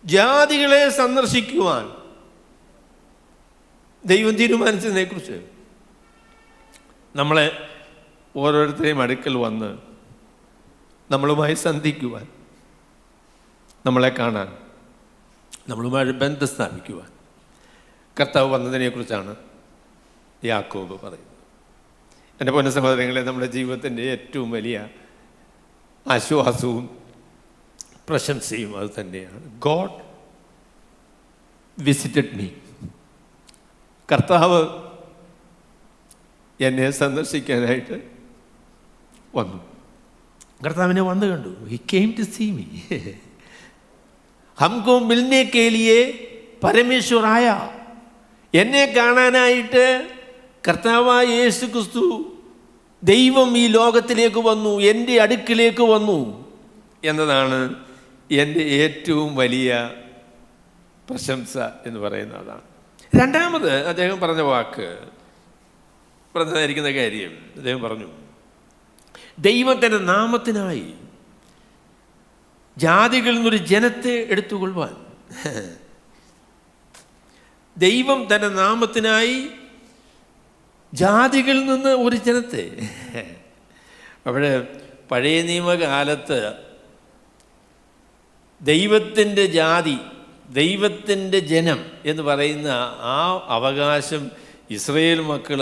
ജാതികളെ സന്ദർശിക്കുവാൻ ദൈവം തീരുമാനിച്ചതിനെ കുറിച്ച് നമ്മളെ ഓരോരുത്തരെയും അടുക്കൽ വന്ന് നമ്മളുമായി സന്ധിക്കുവാൻ, നമ്മളെ കാണാൻ, നമ്മളുമായി ബന്ധം സ്ഥാപിക്കുവാൻ കർത്താവ് വന്നതിനെക്കുറിച്ചാണ് യാക്കോബ് പറയുന്നത്. എൻ്റെ പൊന്ന സഹോദരങ്ങളെ, നമ്മുടെ ജീവിതത്തിൻ്റെ ഏറ്റവും വലിയ ആശ്വാസവും പ്രശംസയും അത് തന്നെയാണ്. God visited me. കർത്താവ് എന്നെ സന്ദർശിക്കാനായിട്ട് വന്നു. കർത്താവിനെ വന്നു കണ്ടു. He came to see me. ഹംകോ മിൽനെ കെ ലിയേ പരമേശ്വർ ആയ. എന്നെ കാണാനായിട്ട് കർത്താവായ യേശു ക്രിസ്തു ദൈവം ഈ ലോകത്തിലേക്ക് വന്നു, എൻ്റെ അടുക്കിലേക്ക് വന്നു എന്നതാണ് എൻ്റെ ഏറ്റവും വലിയ പ്രശംസ എന്ന് പറയുന്ന അതാണ്. രണ്ടാമത് അദ്ദേഹം പറഞ്ഞ വാക്ക്, പറഞ്ഞതായിരിക്കുന്ന കാര്യം, അദ്ദേഹം പറഞ്ഞു ദൈവത്തിൻ്റെ നാമത്തിനായി ജാതികളിൽ നിന്നൊരു ജനത്തെ എടുത്തുകൊള്ളുവാൻ. ദൈവം തൻ്റെ നാമത്തിനായി ജാതികളിൽ നിന്ന് ഒരു ജനത്തെ. അവിടെ പഴയ നിയമകാലത്ത് ദൈവത്തിൻ്റെ ജാതി, ദൈവത്തിൻ്റെ ജനം എന്ന് പറയുന്ന ആ അവകാശം ഇസ്രയേൽ മക്കൾ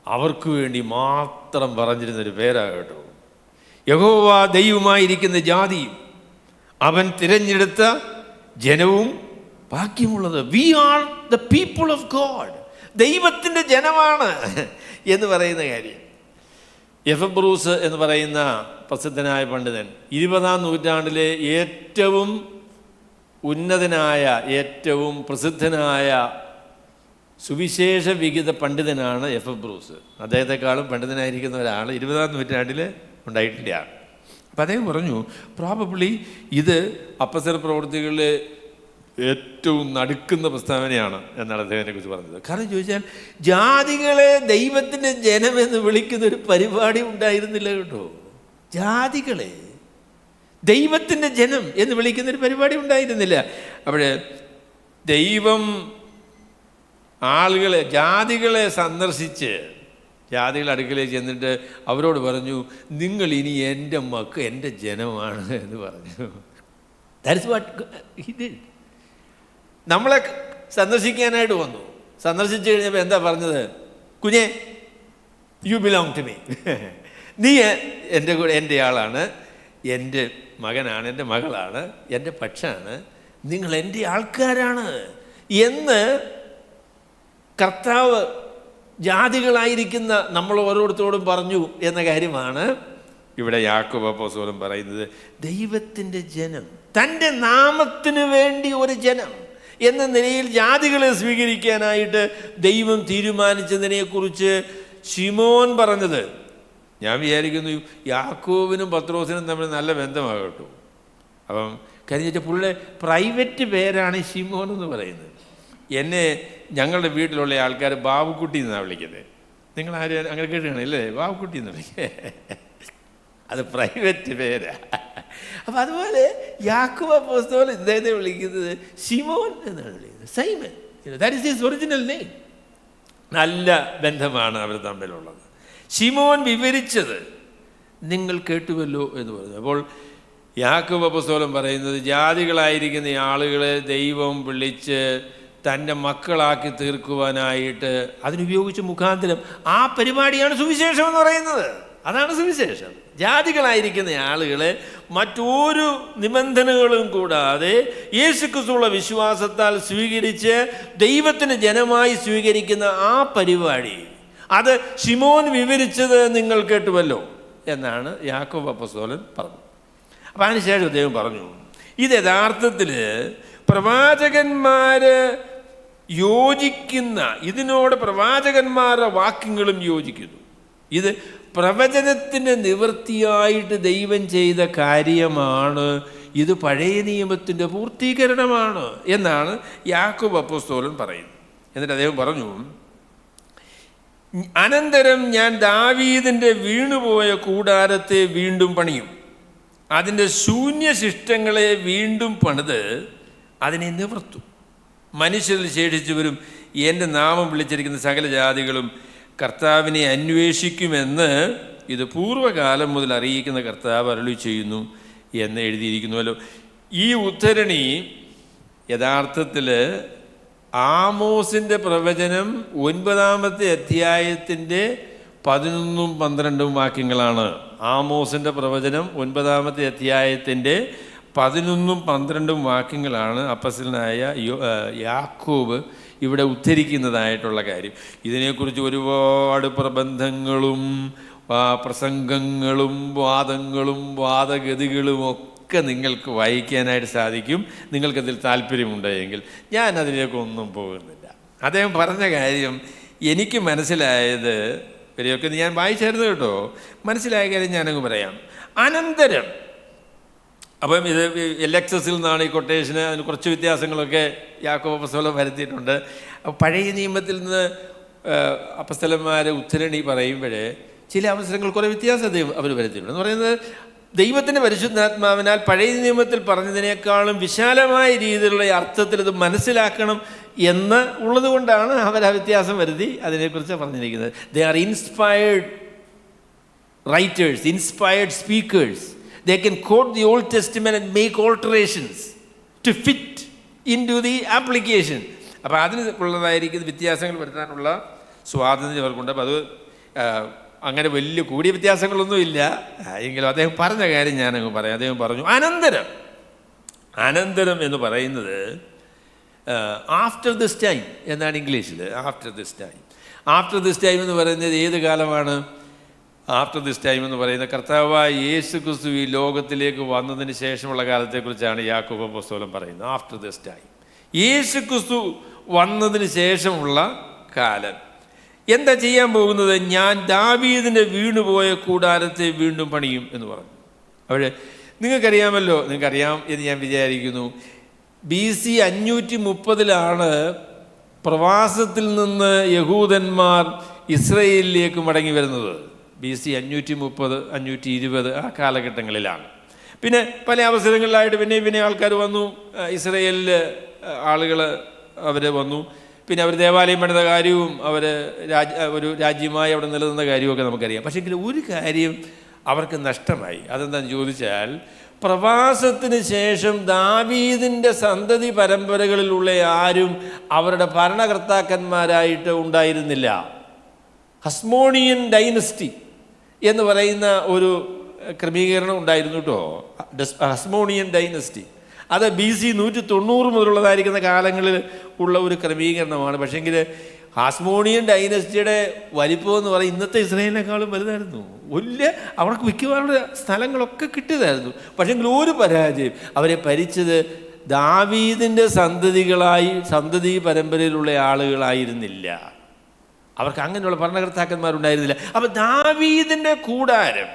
അവർക്ക് വേണ്ടി മാത്രം പറഞ്ഞിരുന്നൊരു പേരാകട്ടോ. യഹോവ ദൈവമായിരിക്കുന്ന ജാതിയും അവൻ തിരഞ്ഞെടുത്ത ജനവും ഭാഗ്യമുള്ളത്. We are the people of God. ദൈവത്തിൻ്റെ ജനമാണ് എന്ന് പറയുന്ന കാര്യം. എഫ് ബ്രൂസ് എന്ന് പറയുന്ന പ്രസിദ്ധനായ പണ്ഡിതൻ 20-ാം നൂറ്റാണ്ടിലെ ഏറ്റവും ഉന്നതനായ, ഏറ്റവും പ്രസിദ്ധനായ സുവിശേഷ വിഹിത പണ്ഡിതനാണ് എഫ് ബ്രൂസ്. അദ്ദേഹത്തെക്കാളും പണ്ഡിതനായിരിക്കുന്ന ഒരാൾ 20-ാം നൂറ്റാണ്ടിൽ ഉണ്ടായിട്ടില്ല. അപ്പം അദ്ദേഹം പറഞ്ഞു, പ്രോബബ്ലി ഇത് അപ്പസ്തല പ്രവൃത്തികളിലെ ഏറ്റവും നടുക്കുന്ന പ്രസ്താവനയാണ് എന്നാണ് അദ്ദേഹത്തിനെ കുറിച്ച് പറഞ്ഞത്. കാരണം ചോദിച്ചാൽ ജാതികളെ ദൈവത്തിൻ്റെ ജനമെന്ന് വിളിക്കുന്നൊരു പരിപാടി ഉണ്ടായിരുന്നില്ല കേട്ടോ. ജാതികളെ ദൈവത്തിൻ്റെ ജനം എന്ന് വിളിക്കുന്നൊരു പരിപാടി ഉണ്ടായിരുന്നില്ല. അവിടെ ദൈവം ആളുകളെ, ജാതികളെ സന്ദർശിച്ച് ജാതികളുടെ അടുക്കലേക്ക് ചെന്നിട്ട് അവരോട് പറഞ്ഞു, നിങ്ങൾ ഇനി എൻ്റെ മക്കൾ, എൻ്റെ ജനമാണ് എന്ന് പറഞ്ഞു. That's what he did. നമ്മളെ സന്ദർശിക്കാനായിട്ട് വന്നു. സന്ദർശിച്ചു കഴിഞ്ഞപ്പോൾ എന്താ പറഞ്ഞത്? കുഞ്ഞെ, യു ബിലോങ് ടു മീ. നീ എൻ്റെ കൂടെ, എൻ്റെ ആളാണ്, എൻ്റെ മകനാണ്, എൻ്റെ മകളാണ്, എൻ്റെ പക്ഷാണ്, നിങ്ങൾ എൻ്റെ ആൾക്കാരാണ് എന്ന് കർത്താവ് ജാതികളായിരിക്കുന്ന നമ്മൾ ഓരോരുത്തരോടും പറഞ്ഞു എന്ന കാര്യമാണ് ഇവിടെ യാക്കോബ് അപ്പോസ്തലൻ പറയുന്നത്. ദൈവത്തിൻ്റെ ജനം, തൻ്റെ നാമത്തിന് വേണ്ടി ഒരു ജനം എന്ന നിലയിൽ ജാതികളെ സ്വീകരിക്കാനായിട്ട് ദൈവം തീരുമാനിച്ചതിനെക്കുറിച്ച് ശിമോൻ പറഞ്ഞത്, ഞാൻ വിചാരിക്കുന്നു യാക്കോബിനും പത്രോസിനും തമ്മിൽ നല്ല ബന്ധമാകട്ടു. അപ്പം കഴിഞ്ഞിട്ട് പുള്ളിയുടെ പ്രൈവറ്റ് പേരാണ് ശിമോൻ എന്ന് പറയുന്നത്. എന്നെ ഞങ്ങളുടെ വീട്ടിലുള്ള ആൾക്കാർ ബാബുക്കുട്ടി എന്നാണ് വിളിക്കുന്നത്. നിങ്ങൾ ആരും അങ്ങനെ കേട്ടുകയാണല്ലേ? ബാബുക്കുട്ടി എന്ന് വിളിക്കുക, അത് പ്രൈവറ്റ് പേരാ. അപ്പം അതുപോലെ യാക്കോബ് അപ്പോസ്തലൻ ഇദ്ദേഹത്തെ വിളിക്കുന്നത് ശിമോൻ എന്നാണ് വിളിക്കുന്നത്, Simon. That is his original name. നല്ല ബന്ധമാണ് അവർ തമ്മിലുള്ളത്. ശിമോൻ വിവരിച്ചത് നിങ്ങൾ കേട്ടുവല്ലോ എന്ന് പറഞ്ഞു. അപ്പോൾ യാക്കോബ് അപ്പോസ്തലൻ പറയുന്നത്, ജാതികളായിരിക്കുന്ന ആളുകളെ ദൈവം വിളിച്ച് തൻ്റെ മക്കളാക്കി തീർക്കുവാനായിട്ട് അതിനുപയോഗിച്ച മുഖാന്തരം ആ പരിപാടിയാണ് സുവിശേഷം എന്ന് പറയുന്നത്. അതാണ് സുവിശേഷം. ജാതികളായിരിക്കുന്ന ആളുകളെ മറ്റൊരു നിബന്ധനകളും കൂടാതെ യേശുക്രിസ്തുവിലുള്ള വിശ്വാസത്താൽ സ്വീകരിച്ച് ദൈവത്തിന് ജനമായി സ്വീകരിക്കുന്ന ആ പരിപാടി, അത് ശിമോൻ വിവരിച്ചത് നിങ്ങൾ കേട്ടുവല്ലോ എന്നാണ് യാക്കോബ് അപ്പോസ്തലൻ പറഞ്ഞത്. അപ്പം അതിനുശേഷം അദ്ദേഹം പറഞ്ഞു, ഇത് യഥാർത്ഥത്തിൽ പ്രവാചകന്മാർ യോജിക്കുന്ന, ഇതിനോട് പ്രവാചകന്മാരുടെ വാക്യങ്ങളും യോജിക്കുന്നു. ഇത് പ്രവചനത്തിൻ്റെ നിവൃത്തിയായിട്ട് ദൈവം ചെയ്ത കാര്യമാണ്. ഇത് പഴയ നിയമത്തിൻ്റെ പൂർത്തീകരണമാണ് എന്നാണ് യാക്കോബ് അപ്പോസ്തലൻ പറയുന്നത്. എന്നിട്ട് അദ്ദേഹം പറഞ്ഞു, അനന്തരം ഞാൻ ദാവീദിൻ്റെ വീണുപോയ കൂടാരത്തെ വീണ്ടും പണിയും, അതിൻ്റെ ശൂന്യശിഷ്ടങ്ങളെ വീണ്ടും പണിത് അതിനെ നിവർത്തും. മനുഷ്യരിൽ ശേഷിച്ചവരും എൻ്റെ നാമം വിളിച്ചിരിക്കുന്ന സകല ജാതികളും കർത്താവിനെ അന്വേഷിക്കുമെന്ന് ഇത് പൂർവ്വകാലം മുതൽ അറിയിക്കുന്ന കർത്താവ് അരുളി ചെയ്യുന്നു എന്ന് എഴുതിയിരിക്കുന്നുവല്ലോ. ഈ ഉദ്ധരണി യഥാർത്ഥത്തിൽ ആമോസിൻ്റെ പ്രവചനം 9-ാമത്തെ അധ്യായത്തിൻ്റെ 11-12 വാക്യങ്ങളാണ്. ആമോസിൻ്റെ പ്രവചനം 9-ാമത്തെ അധ്യായത്തിൻ്റെ 11-12 വാക്യങ്ങളാണ് അപ്പോസ്തലനായ യാക്കോബ് ഇവിടെ ഉദ്ധരിക്കുന്നതായിട്ടുള്ള കാര്യം. ഇതിനെക്കുറിച്ച് ഒരുപാട് പ്രബന്ധങ്ങളും പ്രസംഗങ്ങളും വാദങ്ങളും വാദഗതികളും ഒക്കെ നിങ്ങൾക്ക് വായിക്കാനായിട്ട് സാധിക്കും, നിങ്ങൾക്കതിൽ താല്പര്യമുണ്ടെങ്കിൽ. ഞാൻ അതിലേക്കൊന്നും പോകുന്നില്ല. അദ്ദേഹം പറഞ്ഞ കാര്യം എനിക്ക് മനസ്സിലായത്, ഇവരെയൊക്കെ ഞാൻ വായിച്ചായിരുന്നു കേട്ടോ, മനസ്സിലായ കാര്യം ഞാനങ്ങ് പറയാം. അനന്തരം, അപ്പം ഇത് LXSൽ നിന്നാണ് ഈ കൊട്ടേഷന്, അതിന് കുറച്ച് വ്യത്യാസങ്ങളൊക്കെ യാക്കോബ് അപ്പോസ്തലൻ വരുത്തിയിട്ടുണ്ട്. അപ്പോൾ പഴയ നിയമത്തിൽ നിന്ന് അപ്പോസ്തലന്മാരെ ഉദ്ധരണി പറയുമ്പോഴേ ചില അവസരങ്ങൾ കുറേ വ്യത്യാസം അവർ വരുത്തിയിട്ടുണ്ട്. എന്ന് പറയുന്നത്, ദൈവത്തിൻ്റെ പരിശുദ്ധാത്മാവിനാൽ പഴയ നിയമത്തിൽ പറഞ്ഞതിനേക്കാളും വിശാലമായ രീതിയിലുള്ള അർത്ഥത്തിൽ ഇത് മനസ്സിലാക്കണം എന്ന് ഉള്ളത് കൊണ്ടാണ് അവർ ആ വ്യത്യാസം വരുത്തി അതിനെക്കുറിച്ച് പറഞ്ഞിരിക്കുന്നത്. They are inspired writers, inspired speakers. They can quote the Old Testament and make alterations to fit into the application. അപ്പോൾ അതിന് ഉള്ളതായിരിക്കുന്ന വ്യത്യാസങ്ങൾ വരുത്താനുള്ള സ്വാതന്ത്ര്യം അവർക്കുണ്ട്. അപ്പോൾ അത് അങ്ങനെ വലിയ കൂടിയ വ്യത്യാസങ്ങളൊന്നും ഇല്ല. എങ്കിലും അദ്ദേഹം പറഞ്ഞ കാര്യം ഞാനങ്ങ് പറയാം. അദ്ദേഹം പറഞ്ഞു, അനന്തരം. അനന്തരം എന്ന് പറയുന്നത് ആഫ്റ്റർ ദിസ് ടൈം എന്നാണ് ഇംഗ്ലീഷിൽ. After this time, after this time എന്ന് പറയുന്നത് ഏത് കാലമാണ്? ആഫ്റ്റർ ദിസ് ടൈം എന്ന് പറയുന്ന കർത്താവായ യേശു ക്രിസ്തു ഈ ലോകത്തിലേക്ക് വന്നതിന് ശേഷമുള്ള കാലത്തെക്കുറിച്ചാണ് യാക്കോബ് അപ്പോസ്തലൻ പറയുന്നത്. ആഫ്റ്റർ ദിസ് ടൈം, യേശു ക്രിസ്തു വന്നതിന് ശേഷമുള്ള കാലം. എന്താ ചെയ്യാൻ പോകുന്നത്? ഞാൻ ദാവീദിൻ്റെ വീണുപോയ കൂടാരത്തെ വീണ്ടും പണിയും എന്ന് പറഞ്ഞു. അവിടെ നിങ്ങൾക്കറിയാമല്ലോ, നിങ്ങൾക്കറിയാം എന്ന് ഞാൻ വിചാരിക്കുന്നു, BC 530 പ്രവാസത്തിൽ നിന്ന് യഹൂദന്മാർ ഇസ്രയേലിലേക്ക് മടങ്ങി വരുന്നത്. BC 530, 520 ആ കാലഘട്ടങ്ങളിലാണ്. പിന്നെ പല അവസരങ്ങളിലായിട്ട് പിന്നെ ആൾക്കാർ വന്നു, ഇസ്രയേലിൽ ആളുകൾ അവർ വന്നു. പിന്നെ അവർ ദേവാലയം പണിത കാര്യവും അവർ ഒരു രാജ്യമായി അവിടെ നിലനിന്ന കാര്യമൊക്കെ നമുക്കറിയാം. പക്ഷേ എങ്കിലും ഒരു കാര്യം അവർക്ക് നഷ്ടമായി. അതെന്താണെന്ന് ചോദിച്ചാൽ, പ്രവാസത്തിന് ശേഷം ദാവീദിൻ്റെ സന്തതി പരമ്പരകളിലുള്ള ആരും അവരുടെ ഭരണകർത്താക്കന്മാരായിട്ട് ഉണ്ടായിരുന്നില്ല. ഹസ്മോണിയൻ ഡൈനസ്റ്റി എന്ന് പറയുന്ന ഒരു ക്രമീകരണം ഉണ്ടായിരുന്നു കേട്ടോ. ഹസ്മോണിയൻ ഡൈനസ്റ്റി അത് BC 190 മുതലുള്ളതായിരിക്കുന്ന കാലങ്ങളിൽ ഉള്ള ഒരു ക്രമീകരണമാണ്. പക്ഷേങ്കിൽ ഹാസ്മോണിയൻ ഡൈനസ്റ്റിയുടെ വലിപ്പം എന്ന് പറയുന്നത് ഇന്നത്തെ ഇസ്രായേലിനേക്കാളും വലുതായിരുന്നു. വലിയ അവർക്ക് മിക്കവാറും സ്ഥലങ്ങളൊക്കെ കിട്ടിയതായിരുന്നു. പക്ഷേങ്കിൽ ഒരു പരാജയം, അവരെ ഭരിച്ചത് ദാവീദിൻ്റെ സന്തതി പരമ്പരയിലുള്ള ആളുകളായിരുന്നില്ല. അവർക്ക് അങ്ങനെയുള്ള ഭരണകർത്താക്കന്മാരുണ്ടായിരുന്നില്ല. അപ്പം ദാവീദിൻ്റെ കൂടാരം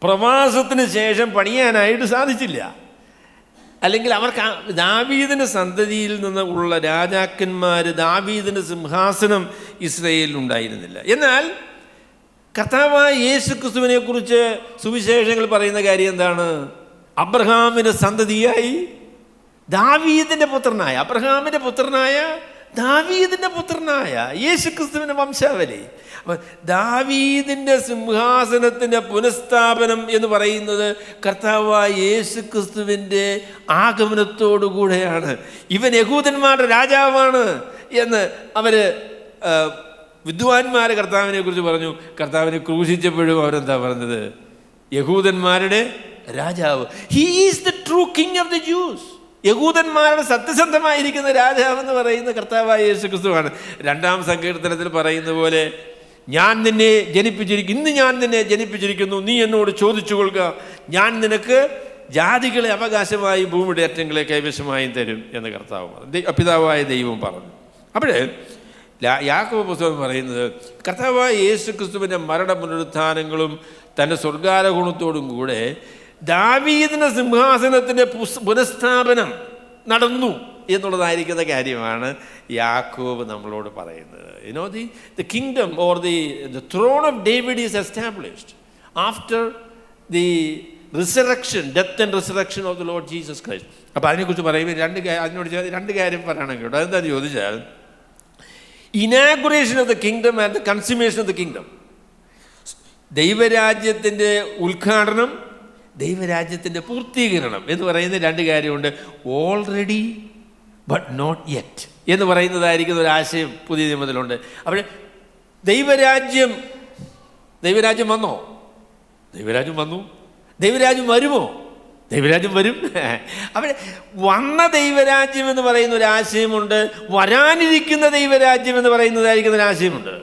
പ്രവാസത്തിന് ശേഷം പണിയാനായിട്ട് സാധിച്ചില്ല. അല്ലെങ്കിൽ അവർക്ക് ദാവീദിൻ്റെ സന്തതിയിൽ നിന്ന് ഉള്ള രാജാക്കന്മാർ, ദാവീദിൻ്റെ സിംഹാസനം ഇസ്രായേലിൽ ഉണ്ടായിരുന്നില്ല. എന്നാൽ കർത്താവായ യേശുക്രിസ്തുവിനെ കുറിച്ച് സുവിശേഷങ്ങൾ പറയുന്ന കാര്യം എന്താണ്? അബ്രഹാമിൻ്റെ സന്തതിയായി ദാവീദിൻ്റെ പുത്രനായ, അബ്രഹാമിൻ്റെ പുത്രനായ ദാവീദിൻ്റെ പുത്രനായ യേശുക്രിസ്തുവിൻ്റെ വംശാവലി. അപ്പം ദാവീദിൻ്റെ സിംഹാസനത്തിൻ്റെ പുനഃസ്ഥാപനം എന്ന് പറയുന്നത് കർത്താവായ യേശുക്രിസ്തുവിൻ്റെ ആഗമനത്തോടുകൂടെയാണ്. ഇവൻ യഹൂദന്മാരുടെ രാജാവാണ് എന്ന് അവർ വിദ്വാൻമാർ കർത്താവിനെ കുറിച്ച് പറഞ്ഞു. കർത്താവിനെ ക്രൂശിച്ചപ്പോഴും അവരെന്താ പറഞ്ഞത്? യഹൂദന്മാരുടെ രാജാവ്. He is the true king of the juice. യഹൂദന്മാരുടെ സത്യസന്ധമായിരിക്കുന്ന രാജാവെന്ന് പറയുന്ന കർത്താവായ യേശുക്രിസ്തുവാണ്. 2-ാം സങ്കീർത്തനത്തിൽ പറയുന്ന പോലെ, ഞാൻ നിന്നെ ജനിപ്പിച്ചിരിക്കുന്നു, ഇന്ന് ഞാൻ നിന്നെ ജനിപ്പിച്ചിരിക്കുന്നു, നീ എന്നോട് ചോദിച്ചു കൊള്ളുക, ഞാൻ നിനക്ക് ജാതികളെ അവകാശമായി ഭൂമിയുടെ അറ്റങ്ങളെ കൈവശമായും തരും എന്ന് പിതാവായ ദൈവം പറഞ്ഞു. അപ്പോഴേ യാക്കോബ് പുസ്തകം പറയുന്നത് കർത്താവായ യേശുക്രിസ്തുവിൻ്റെ മരണ പുനരുത്ഥാനങ്ങളും തൻ്റെ സ്വർഗാരോഹണത്തോടും കൂടെ ദാവീദിൻ്റെ സിംഹാസനത്തിൻ്റെ പുനഃസ്ഥാപനം നടന്നു എന്നുള്ളതായിരിക്കുന്ന കാര്യമാണ് യാക്കോബ് നമ്മളോട് പറയുന്നത്. The kingdom or the throne of David is established after the death and resurrection of the Lord Jesus Christ. അപ്പോൾ അതിനെക്കുറിച്ച് പറയുമ്പോൾ അതിനോട് രണ്ട് കാര്യം പറയണം കേട്ടോ. അതെന്താണെന്ന് ചോദിച്ചാൽ, inauguration of the kingdom and the consummation of the kingdom. ദൈവരാജ്യത്തിൻ്റെ ഉദ്ഘാടനം, ദൈവരാജ്യത്തിൻ്റെ പൂർത്തീകരണം എന്ന് പറയുന്ന രണ്ട് കാര്യമുണ്ട്. ഓൾറെഡി ബട്ട് നോട്ട് യെറ്റ് എന്ന് പറയുന്നതായിരിക്കുന്ന ഒരാശയം പുതിയ നിയമത്തിലുണ്ട്. അപ്പോൾ ദൈവരാജ്യം വന്നോ? ദൈവരാജ്യം വന്നു. ദൈവരാജ്യം വരുമോ? ദൈവരാജ്യം വരും. അവിടെ വന്ന ദൈവരാജ്യം എന്ന് പറയുന്ന ഒരു ആശയമുണ്ട്, വരാനിരിക്കുന്ന ദൈവരാജ്യം എന്ന് പറയുന്നതായിരിക്കുന്ന ഒരു ആശയമുണ്ട്.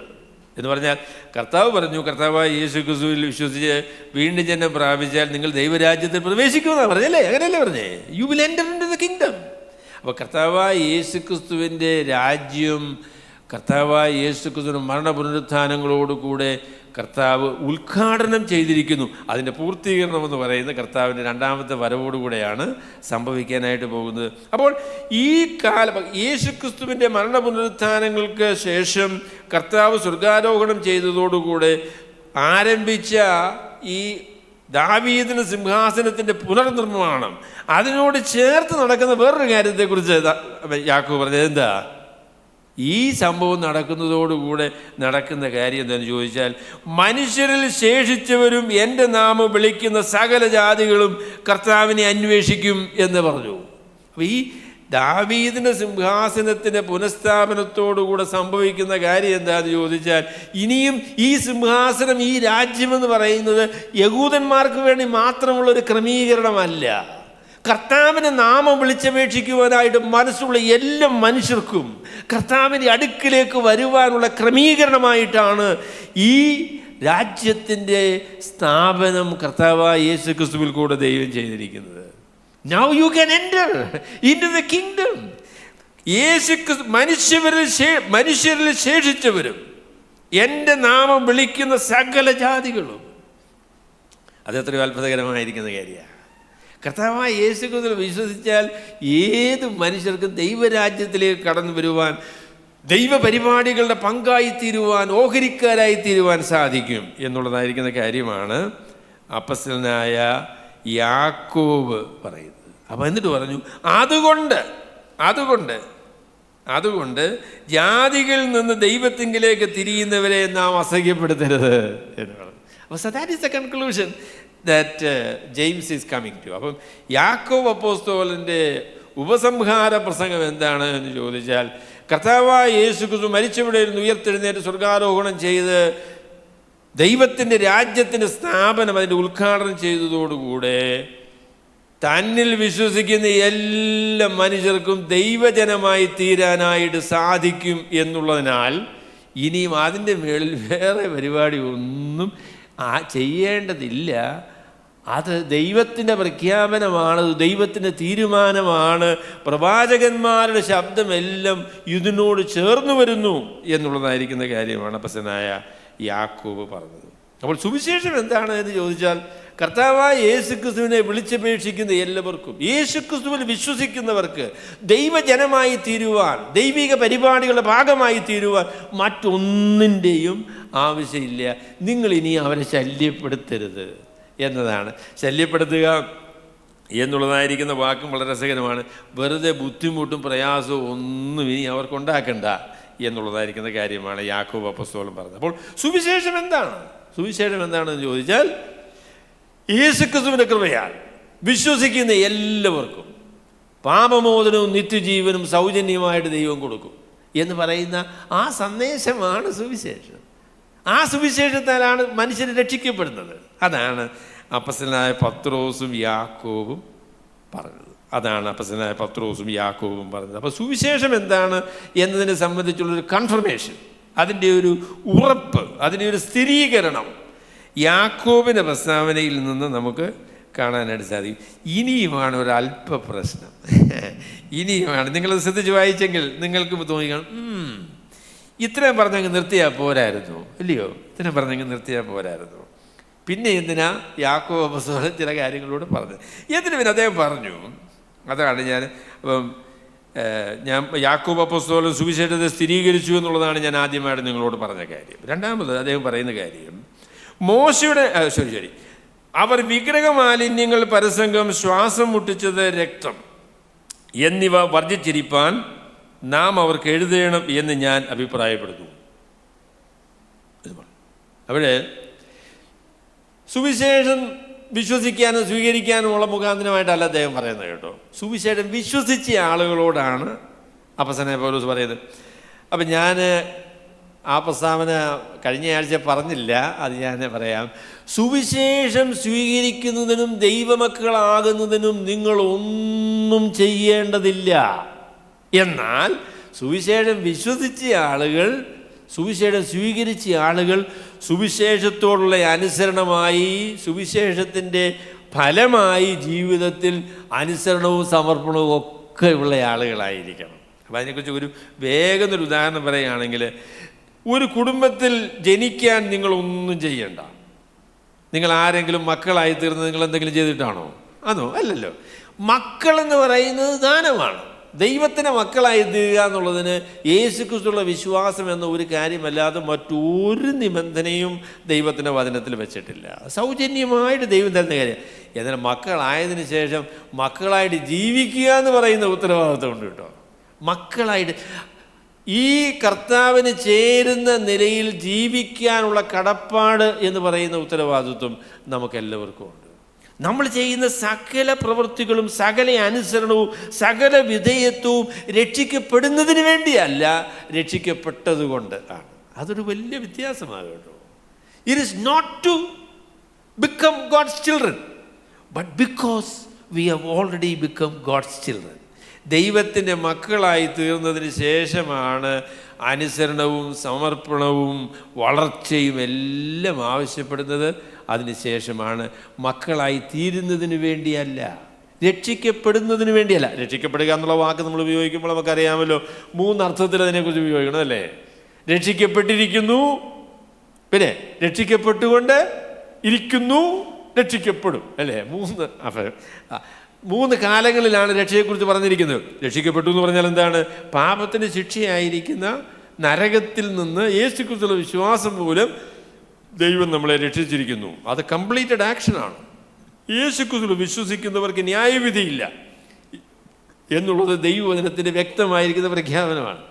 എന്ന് പറഞ്ഞാൽ കർത്താവ് പറഞ്ഞു, കർത്താവായ യേശുക്രിസ്തുവിൽ വിശ്വസിച്ച് വീണ്ടും ജന്മം പ്രാപിച്ചാൽ നിങ്ങൾ ദൈവരാജ്യത്തിൽ പ്രവേശിക്കുമെന്നാണ് പറഞ്ഞല്ലേ? അങ്ങനെയല്ലേ പറഞ്ഞേ? You will enter into the kingdom. അപ്പോൾ കർത്താവായ യേശുക്രിസ്തുവിൻ്റെ രാജ്യം, കർത്താവായ യേശുക്രിസ്തുവിൻ്റെ മരണ പുനരുത്ഥാനങ്ങളോടുകൂടെ കർത്താവ് ഉദ്ഘാടനം ചെയ്തിരിക്കുന്നു. അതിൻ്റെ പൂർത്തീകരണം എന്ന് പറയുന്നത് കർത്താവിൻ്റെ 2-ാമത്തെ വരവോടുകൂടെയാണ് സംഭവിക്കാനായിട്ട് പോകുന്നത്. അപ്പോൾ ഈ യേശുക്രിസ്തുവിൻ്റെ മരണ പുനരുത്ഥാനങ്ങൾക്ക് ശേഷം കർത്താവ് സ്വർഗാരോഹണം ചെയ്തതോടുകൂടെ ആരംഭിച്ച ഈ ദാവീദിൻ്റെ സിംഹാസനത്തിൻ്റെ പുനർനിർമ്മാണം, അതിനോട് ചേർത്ത് നടക്കുന്ന വേറൊരു കാര്യത്തെക്കുറിച്ച് യാക്കോബ് പറഞ്ഞത് എന്താ? ഈ സംഭവം നടക്കുന്നതോടുകൂടെ നടക്കുന്ന കാര്യം എന്താണെന്ന് ചോദിച്ചാൽ, മനുഷ്യരിൽ ശേഷിച്ചവരും എൻ്റെ നാമം വിളിക്കുന്ന സകല ജാതികളും കർത്താവിനെ അന്വേഷിക്കും എന്ന് പറഞ്ഞു. അപ്പോൾ ഈ ദാവീദിൻ്റെ സിംഹാസനത്തിൻ്റെ പുനഃസ്ഥാപനത്തോടുകൂടെ സംഭവിക്കുന്ന കാര്യം എന്താണെന്ന് ചോദിച്ചാൽ, ഇനിയും ഈ സിംഹാസനം, ഈ രാജ്യമെന്ന് പറയുന്നത് യഹൂദന്മാർക്ക് വേണ്ടി മാത്രമുള്ളൊരു ക്രമീകരണമല്ല. കർത്താവിൻ്റെ നാമം വിളിച്ചപേക്ഷിക്കുവാനായിട്ട് മനസ്സുള്ള എല്ലാ മനുഷ്യർക്കും കർത്താവിൻ്റെ അടുക്കിലേക്ക് വരുവാനുള്ള ക്രമീകരണമായിട്ടാണ് ഈ രാജ്യത്തിൻ്റെ സ്ഥാപനം കർത്താവായ യേശുക്രിസ്തുവിൽ കൂടെ ദൈവം ചെയ്തിരിക്കുന്നത്. Now you can enter into the kingdom. മനുഷ്യരിൽ ശേഷിച്ചവരും എൻ്റെ നാമം വിളിക്കുന്ന സകല ജാതികളും. അതെത്രയോ അത്ഭുതകരമായിരിക്കുന്ന കാര്യമാണ്. കർത്താവായ യേശുക്രിസ്തുവിൽ വിശ്വസിച്ചാൽ ഏത് മനുഷ്യർക്കും ദൈവരാജ്യത്തിലേക്ക് കടന്നു വരുവാൻ, ദൈവപരിപാടികളുടെ പങ്കായിത്തീരുവാൻ, ഓഹരിക്കാരായിത്തീരുവാൻ സാധിക്കും എന്നുള്ളതായിരിക്കുന്ന കാര്യമാണ് അപ്പസ്തലനായ യാക്കോബ് പറയുന്നത്. അപ്പോൾ എന്നിട്ട് പറഞ്ഞു, അതുകൊണ്ട് ജാതികളിൽ നിന്ന് ദൈവത്തിങ്കിലേക്ക് തിരിയുന്നവരെ നാം അസഹ്യപ്പെടുത്തരുത് എന്ന് പറഞ്ഞു. അപ്പോൾ that is the conclusion. That James is coming to. അപ്പം യാക്കോബ് അപ്പോസ്തലൻ്റെ ഉപസംഹാര പ്രസംഗം എന്താണ് എന്ന് ചോദിച്ചാൽ, കർത്താവായ യേശു ക്രിസ്തു മരിച്ചവിടെ ഇരുന്ന് ഉയർത്തെഴുന്നേറ്റ് സ്വർഗാരോഹണം ചെയ്ത് ദൈവത്തിൻ്റെ രാജ്യത്തിൻ്റെ സ്ഥാപനം, അതിൻ്റെ ഉദ്ഘാടനം ചെയ്തതോടുകൂടെ തന്നിൽ വിശ്വസിക്കുന്ന എല്ലാ മനുഷ്യർക്കും ദൈവജനമായി തീരാനായിട്ട് സാധിക്കും എന്നുള്ളതിനാൽ ഇനിയും അതിൻ്റെ മേളിൽ വേറെ പരിപാടി ഒന്നും ചെയ്യേണ്ടതില്ല. അത് ദൈവത്തിൻ്റെ പ്രഖ്യാപനമാണ്, ദൈവത്തിൻ്റെ തീരുമാനമാണ്. പ്രവാചകന്മാരുടെ ശബ്ദമെല്ലാം ഇതിനോട് ചേർന്ന് വരുന്നു എന്നുള്ളതായിരിക്കുന്ന കാര്യമാണ് അപ്പസ്തലനായ യാക്കോബ് പറഞ്ഞത്. അപ്പോൾ സുവിശേഷം എന്താണ് എന്ന് ചോദിച്ചാൽ, കർത്താവായ യേശുക്രിസ്തുവിനെ വിളിച്ചപേക്ഷിക്കുന്ന എല്ലാവർക്കും, യേശുക്രിസ്തുവിൽ വിശ്വസിക്കുന്നവർക്ക് ദൈവജനമായി തീരുവാൻ, ദൈവിക പരിപാടികളുടെ ഭാഗമായി തീരുവാൻ മറ്റൊന്നിൻ്റെയും ആവശ്യമില്ല. നിങ്ങളിനി അവരെ ശല്യപ്പെടുത്തരുത് എന്നതാണ്. ശല്യപ്പെടുത്തുക എന്നുള്ളതായിരിക്കുന്ന വാക്കും വളരെ രസകരമാണ്. വെറുതെ ബുദ്ധിമുട്ടും പ്രയാസവും ഒന്നും ഇനി അവർക്കുണ്ടാക്കണ്ട എന്നുള്ളതായിരിക്കുന്ന കാര്യമാണ് യാക്കോബ് അപ്പോസ്തലൻ പറഞ്ഞത്. അപ്പോൾ സുവിശേഷം എന്താണ്? സുവിശേഷം എന്താണെന്ന് ചോദിച്ചാൽ, യേശുക്രിസ്തുവിൻ്റെ കൃപയാൽ വിശ്വസിക്കുന്ന എല്ലാവർക്കും പാപമോചനവും നിത്യജീവനും സൗജന്യമായിട്ട് ദൈവം കൊടുക്കും എന്ന് പറയുന്ന ആ സന്ദേശമാണ് സുവിശേഷം. ആ സുവിശേഷത്താലാണ് മനുഷ്യർ രക്ഷിക്കപ്പെടുന്നത്. അതാണ് അപ്പസ്തലനായ പത്രോസും യാക്കോബും പറഞ്ഞത്. അതാണ് അപ്പസ്തലനായ പത്രോസും യാക്കോബും പറഞ്ഞത്. അപ്പോൾ സുവിശേഷം എന്താണ് എന്നതിനെ സംബന്ധിച്ചുള്ളൊരു കൺഫർമേഷൻ, അതിൻ്റെ ഒരു ഉറപ്പ്, അതിൻ്റെ ഒരു സ്ഥിരീകരണം യാക്കോബിൻ്റെ പ്രസ്താവനയിൽ നിന്ന് നമുക്ക് കാണാനായിട്ട് സാധിക്കും. ഇനിയുമാണ് ഒരല്പ പ്രശ്നം. ഇനിയുമാണ്. നിങ്ങളത് ശ്രദ്ധിച്ച് വായിച്ചെങ്കിൽ നിങ്ങൾക്ക് തോന്നിക്കണം, ഇത്രയും പറഞ്ഞങ്ങ് നിർത്തിയാൽ പോരായിരുന്നു, ഇല്ലയോ? ഇത്രയും പറഞ്ഞങ്ങ് നിർത്തിയാൽ പോരായിരുന്നു. പിന്നെ എന്തിനാ യാക്കോബ് അപ്പോസ്തലൻ ചില കാര്യങ്ങളോട് പറഞ്ഞത്? എന്തിനു പിന്നെ അദ്ദേഹം പറഞ്ഞു? അതാണ് ഞാൻ യാക്കോബ് അപ്പോസ്തലൻ സുവിശേഷത്തെ സ്ഥിരീകരിച്ചു എന്നുള്ളതാണ് ഞാൻ ആദ്യമായിട്ട് നിങ്ങളോട് പറഞ്ഞ കാര്യം. രണ്ടാമത് അദ്ദേഹം പറയുന്ന കാര്യം, മോശയുടെ അവർ വിഗ്രഹമാലിന്യങ്ങൾ, പരസംഗം, ശ്വാസം മുട്ടിച്ചത്, രക്തം എന്നിവ വർജിച്ചിരിപ്പാൻ നാം അവർക്ക് എഴുതണം എന്ന് ഞാൻ അഭിപ്രായപ്പെടുന്നു. അവിടെ സുവിശേഷം വിശ്വസിക്കാനും സ്വീകരിക്കാനുമുള്ള മുഖാന്തരമായിട്ടല്ല അദ്ദേഹം പറയുന്നത് കേട്ടോ. സുവിശേഷം വിശ്വസിച്ച ആളുകളോടാണ് അപ്പസ്തലനായ പൗലോസ് പറയുന്നത്. അപ്പം ഞാൻ ആ പ്രസ്താവന കഴിഞ്ഞ ആഴ്ച പറഞ്ഞില്ല, അത് ഞാൻ പറയാം. സുവിശേഷം സ്വീകരിക്കുന്നതിനും ദൈവമക്കളാകുന്നതിനും നിങ്ങൾ ഒന്നും ചെയ്യേണ്ടതില്ല. എന്നാൽ സുവിശേഷം വിശ്വസിച്ച ആളുകൾ, സുവിശേഷം സ്വീകരിച്ച ആളുകൾ സുവിശേഷത്തോടുള്ള അനുസരണമായി, സുവിശേഷത്തിൻ്റെ ഫലമായി ജീവിതത്തിൽ അനുസരണവും സമർപ്പണവും ഒക്കെ ഉള്ള ആളുകളായിരിക്കണം. അപ്പം അതിനെക്കുറിച്ച് വേഗം ഒരു ഉദാഹരണം പറയുകയാണെങ്കിൽ, ഒരു കുടുംബത്തിൽ ജനിക്കാൻ നിങ്ങളൊന്നും ചെയ്യണ്ട. നിങ്ങൾ ആരെങ്കിലും മക്കളായി തീർന്ന് നിങ്ങൾ എന്തെങ്കിലും ചെയ്തിട്ടാണോ? അതോ? അല്ലല്ലോ. മക്കളെന്ന് പറയുന്നത് ദാനമാണ്. ദൈവത്തിൻ്റെ മക്കളായി തീരുക എന്നുള്ളതിന് യേശുക്രിസ്തുവിലുള്ള വിശ്വാസം എന്ന ഒരു കാര്യമല്ലാതെ മറ്റൊരു നിബന്ധനയും ദൈവത്തിൻ്റെ വചനത്തിൽ വെച്ചിട്ടില്ല. സൗജന്യമായിട്ട് ദൈവം തരുന്ന കാര്യം. എന്നാൽ മക്കളായതിനു ശേഷം മക്കളായിട്ട് ജീവിക്കുക എന്ന് പറയുന്ന ഉത്തരവാദിത്വമുണ്ട് കേട്ടോ. മക്കളായിട്ട് ഈ കർത്താവിന് ചേരുന്ന നിലയിൽ ജീവിക്കാനുള്ള കടപ്പാട് എന്ന് പറയുന്ന ഉത്തരവാദിത്വം നമുക്കെല്ലാവർക്കും ഉണ്ട്. നമ്മൾ ചെയ്യുന്ന സകല പ്രവൃത്തികളും, സകല അനുസരണവും, സകല വിധേയത്വവും രക്ഷിക്കപ്പെടുന്നതിന് വേണ്ടിയല്ല, രക്ഷിക്കപ്പെട്ടതുകൊണ്ട് ആണ്. അതൊരു വലിയ വ്യത്യാസമാണ് കേട്ടോ. It is not to become God's children, but because we have already become God's children. ദൈവത്തിൻ്റെ മക്കളായി തീർന്നതിന് ശേഷമാണ് അനുസരണവും സമർപ്പണവും വളർച്ചയും എല്ലാം ആവശ്യപ്പെടുന്നത്. അതിനുശേഷമാണ്. മക്കളായി തീരുന്നതിന് വേണ്ടിയല്ല, രക്ഷിക്കപ്പെടുന്നതിന് വേണ്ടിയല്ല. രക്ഷിക്കപ്പെടുക എന്നുള്ള വാക്ക് നമ്മൾ ഉപയോഗിക്കുമ്പോൾ നമുക്കറിയാമല്ലോ, 3 അർത്ഥത്തിൽ അതിനെക്കുറിച്ച് ഉപയോഗിക്കണം അല്ലേ? രക്ഷിക്കപ്പെട്ടിരിക്കുന്നു, പിന്നെ രക്ഷിക്കപ്പെട്ടുകൊണ്ട് ഇരിക്കുന്നു, രക്ഷിക്കപ്പെടും അല്ലേ? 3 കാലങ്ങളിലാണ് രക്ഷയെക്കുറിച്ച് പറഞ്ഞിരിക്കുന്നത്. രക്ഷിക്കപ്പെട്ടു എന്ന് പറഞ്ഞാൽ എന്താണ്? പാപത്തിന് ശിക്ഷയായിരിക്കുന്ന നരകത്തിൽ നിന്ന് യേശുക്രിസ്തുവിലുള്ള വിശ്വാസം മൂലം ദൈവം നമ്മളെ രക്ഷിച്ചിരിക്കുന്നു. അത് കംപ്ലീറ്റഡ് ആക്ഷനാണ്. യേശുക്രിസ്തുവിൽ വിശ്വസിക്കുന്നവർക്ക് ന്യായവിധിയില്ല എന്നുള്ളത് ദൈവവചനത്തിൻ്റെ വ്യക്തമായിരിക്കുന്ന പ്രഖ്യാപനമാണ്.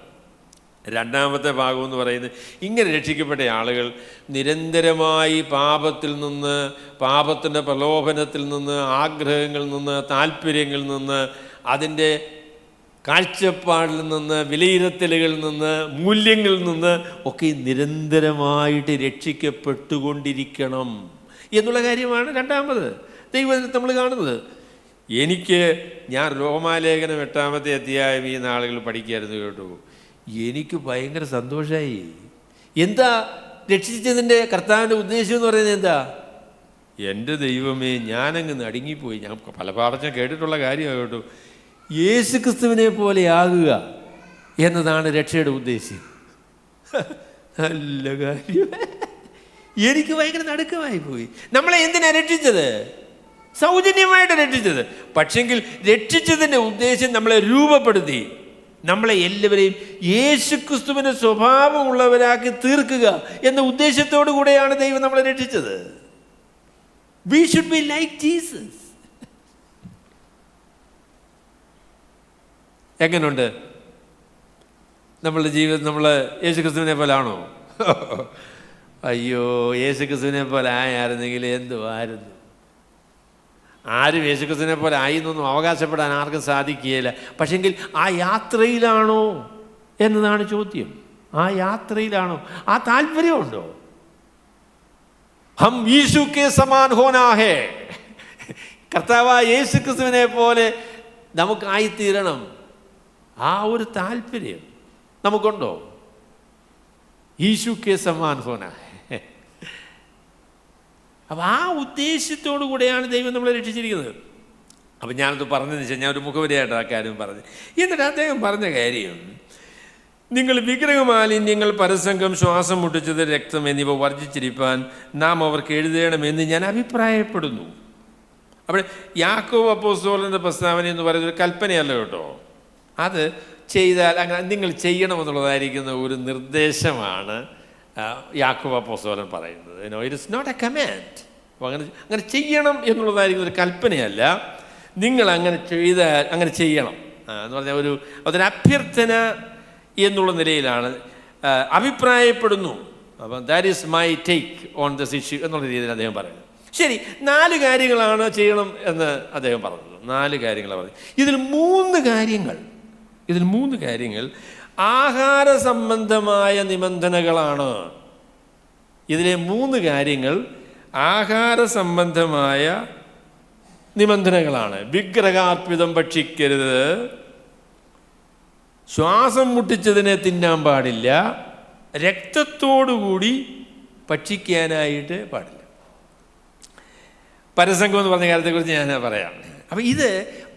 രണ്ടാമത്തെ ഭാഗം എന്ന് പറയുന്നത്, ഇങ്ങനെ രക്ഷിക്കപ്പെട്ട ആളുകൾ നിരന്തരമായി പാപത്തിൽ നിന്ന്, പാപത്തിൻ്റെ പ്രലോഭനത്തിൽ നിന്ന്, ആഗ്രഹങ്ങളിൽ നിന്ന്, താല്പര്യങ്ങളിൽ നിന്ന്, അതിൻ്റെ കാഴ്ചപ്പാടിൽ നിന്ന്, വിലയിരുത്തലുകളിൽ നിന്ന്, മൂല്യങ്ങളിൽ നിന്ന് ഒക്കെ നിരന്തരമായിട്ട് രക്ഷിക്കപ്പെട്ടുകൊണ്ടിരിക്കണം എന്നുള്ള കാര്യമാണ് രണ്ടാമത് ദൈവത്തിൽ നമ്മൾ കാണുന്നത്. ഞാൻ റോമാലേഖനം 8-ാമത്തെ അധ്യായം ഈ നാളുകൾ പഠിക്കായിരുന്നു കേട്ടു. എനിക്ക് ഭയങ്കര സന്തോഷമായി. എന്താ രക്ഷിച്ചതിൻ്റെ കർത്താവിൻ്റെ ഉദ്ദേശം എന്ന് പറയുന്നത്? എന്താ? എൻ്റെ ദൈവമേ, ഞാനങ്ങ് നടുങ്ങിപ്പോയി. ഞാൻ പല പ്രാവശ്യം കേട്ടിട്ടുള്ള കാര്യമാണ് കേട്ടോ. യേശു ക്രിസ്തുവിനെ പോലെ ആകുക എന്നതാണ് രക്ഷയുടെ ഉദ്ദേശം. നല്ല കാര്യം. എനിക്ക് ഭയങ്കര നടുക്കമായി പോയി. നമ്മളെ എന്തിനാ രക്ഷിച്ചത്? സൗജന്യമായിട്ട് രക്ഷിച്ചത്. പക്ഷെങ്കിൽ രക്ഷിച്ചതിൻ്റെ ഉദ്ദേശം നമ്മളെ രൂപപ്പെടുത്തി, നമ്മളെ എല്ലാവരെയും യേശുക്രിസ്തുവിൻ്റെ സ്വഭാവമുള്ളവരാക്കി തീർക്കുക എന്ന ഉദ്ദേശത്തോടു കൂടെയാണ് ദൈവം നമ്മളെ രക്ഷിച്ചത്. We should be like Jesus. എങ്ങനെയുണ്ട് നമ്മളുടെ ജീവിതം? നമ്മൾ യേശുക്രിസ്തുവിനെ പോലെ ആണോ? അയ്യോ, യേശുക്രിസ്തുവിനെ പോലെ ആയിരുന്നെങ്കിൽ എന്തുവായിരുന്നു. ആരും യേശുക്രിസ്തുവിനെ പോലെ ആയി എന്നൊന്നും അവകാശപ്പെടാൻ ആർക്കും സാധിക്കുകയില്ല. പക്ഷെങ്കിൽ ആ യാത്രയിലാണോ എന്നതാണ് ചോദ്യം. ആ യാത്രയിലാണോ? ആ താല്പര്യമുണ്ടോ? ഹം യീശു കെ സമാൻ ഹോനാ ഹേ. കർത്താവായ യേശുക്രിസ്തുവിനെ പോലെ നമുക്കായിത്തീരണം. ആ ഒരു താല്പര്യം നമുക്കുണ്ടോ? യേശു കെ സമാൻ ഹോനാ ഹേ. അപ്പം ആ ഉദ്ദേശത്തോടു കൂടെയാണ് ദൈവം നമ്മളെ രക്ഷിച്ചിരിക്കുന്നത്. അപ്പം ഞാനത് പറഞ്ഞതെന്ന് വെച്ചാൽ, ഞാൻ ഒരു മുഖവരിയായിട്ട് ആ കാര്യം പറഞ്ഞു. എന്നിട്ട് അദ്ദേഹം പറഞ്ഞ കാര്യം, നിങ്ങൾ വിഗ്രഹമാലിന്യങ്ങൾ, പരസംഗം, ശ്വാസം മുട്ടിച്ചത്, രക്തം എന്നിവ വർജിച്ചിരിപ്പാൻ നാം അവർക്ക് എഴുതണമെന്ന് ഞാൻ അഭിപ്രായപ്പെടുന്നു. അപ്പോൾ യാക്കോബ് അപ്പോസ്തലൻ്റെ പ്രസ്താവന എന്ന് പറയുന്നത് ഒരു കൽപ്പനയല്ല കേട്ടോ. അത് ചെയ്താൽ അങ്ങനെ നിങ്ങൾ ചെയ്യണമെന്നുള്ളതായിരിക്കുന്ന ഒരു നിർദ്ദേശമാണ് യാക്കോബ് അപ്പോസ്തലൻ പറയുന്നത്. It is not a command. അപ്പോൾ അങ്ങനെ ചെയ്യണം എന്നുള്ളതായിരിക്കുന്ന ഒരു കൽപ്പനയല്ല. നിങ്ങൾ അങ്ങനെ ചെയ്താൽ അങ്ങനെ ചെയ്യണം എന്ന് പറഞ്ഞാൽ അതൊരു അഭ്യർത്ഥന എന്നുള്ള നിലയിലാണ്. അഭിപ്രായപ്പെടുന്നു. അപ്പം that is my take on this issue എന്നുള്ള രീതിയിൽ അദ്ദേഹം പറയുന്നത്. ശരി, 4 കാര്യങ്ങളാണ് ചെയ്യണം എന്ന് അദ്ദേഹം പറഞ്ഞത്. 4 കാര്യങ്ങളാണ് പറഞ്ഞത്. ഇതിൽ 3 കാര്യങ്ങൾ ആഹാര സംബന്ധമായ നിബന്ധനകളാണ്. ഇതിലെ 3 കാര്യങ്ങൾ ആഹാര സംബന്ധമായ നിബന്ധനകളാണ്. വിഗ്രഹാർപ്പിതം ഭക്ഷിക്കരുത്, ശ്വാസം മുട്ടിച്ചതിനെ തിന്നാൻ പാടില്ല, രക്തത്തോടുകൂടി ഭക്ഷിക്കാനായിട്ട് പാടില്ല. പരസംഗം എന്ന് പറഞ്ഞ കാര്യത്തെക്കുറിച്ച് ഞാൻ പറയാം. അപ്പം ഇത്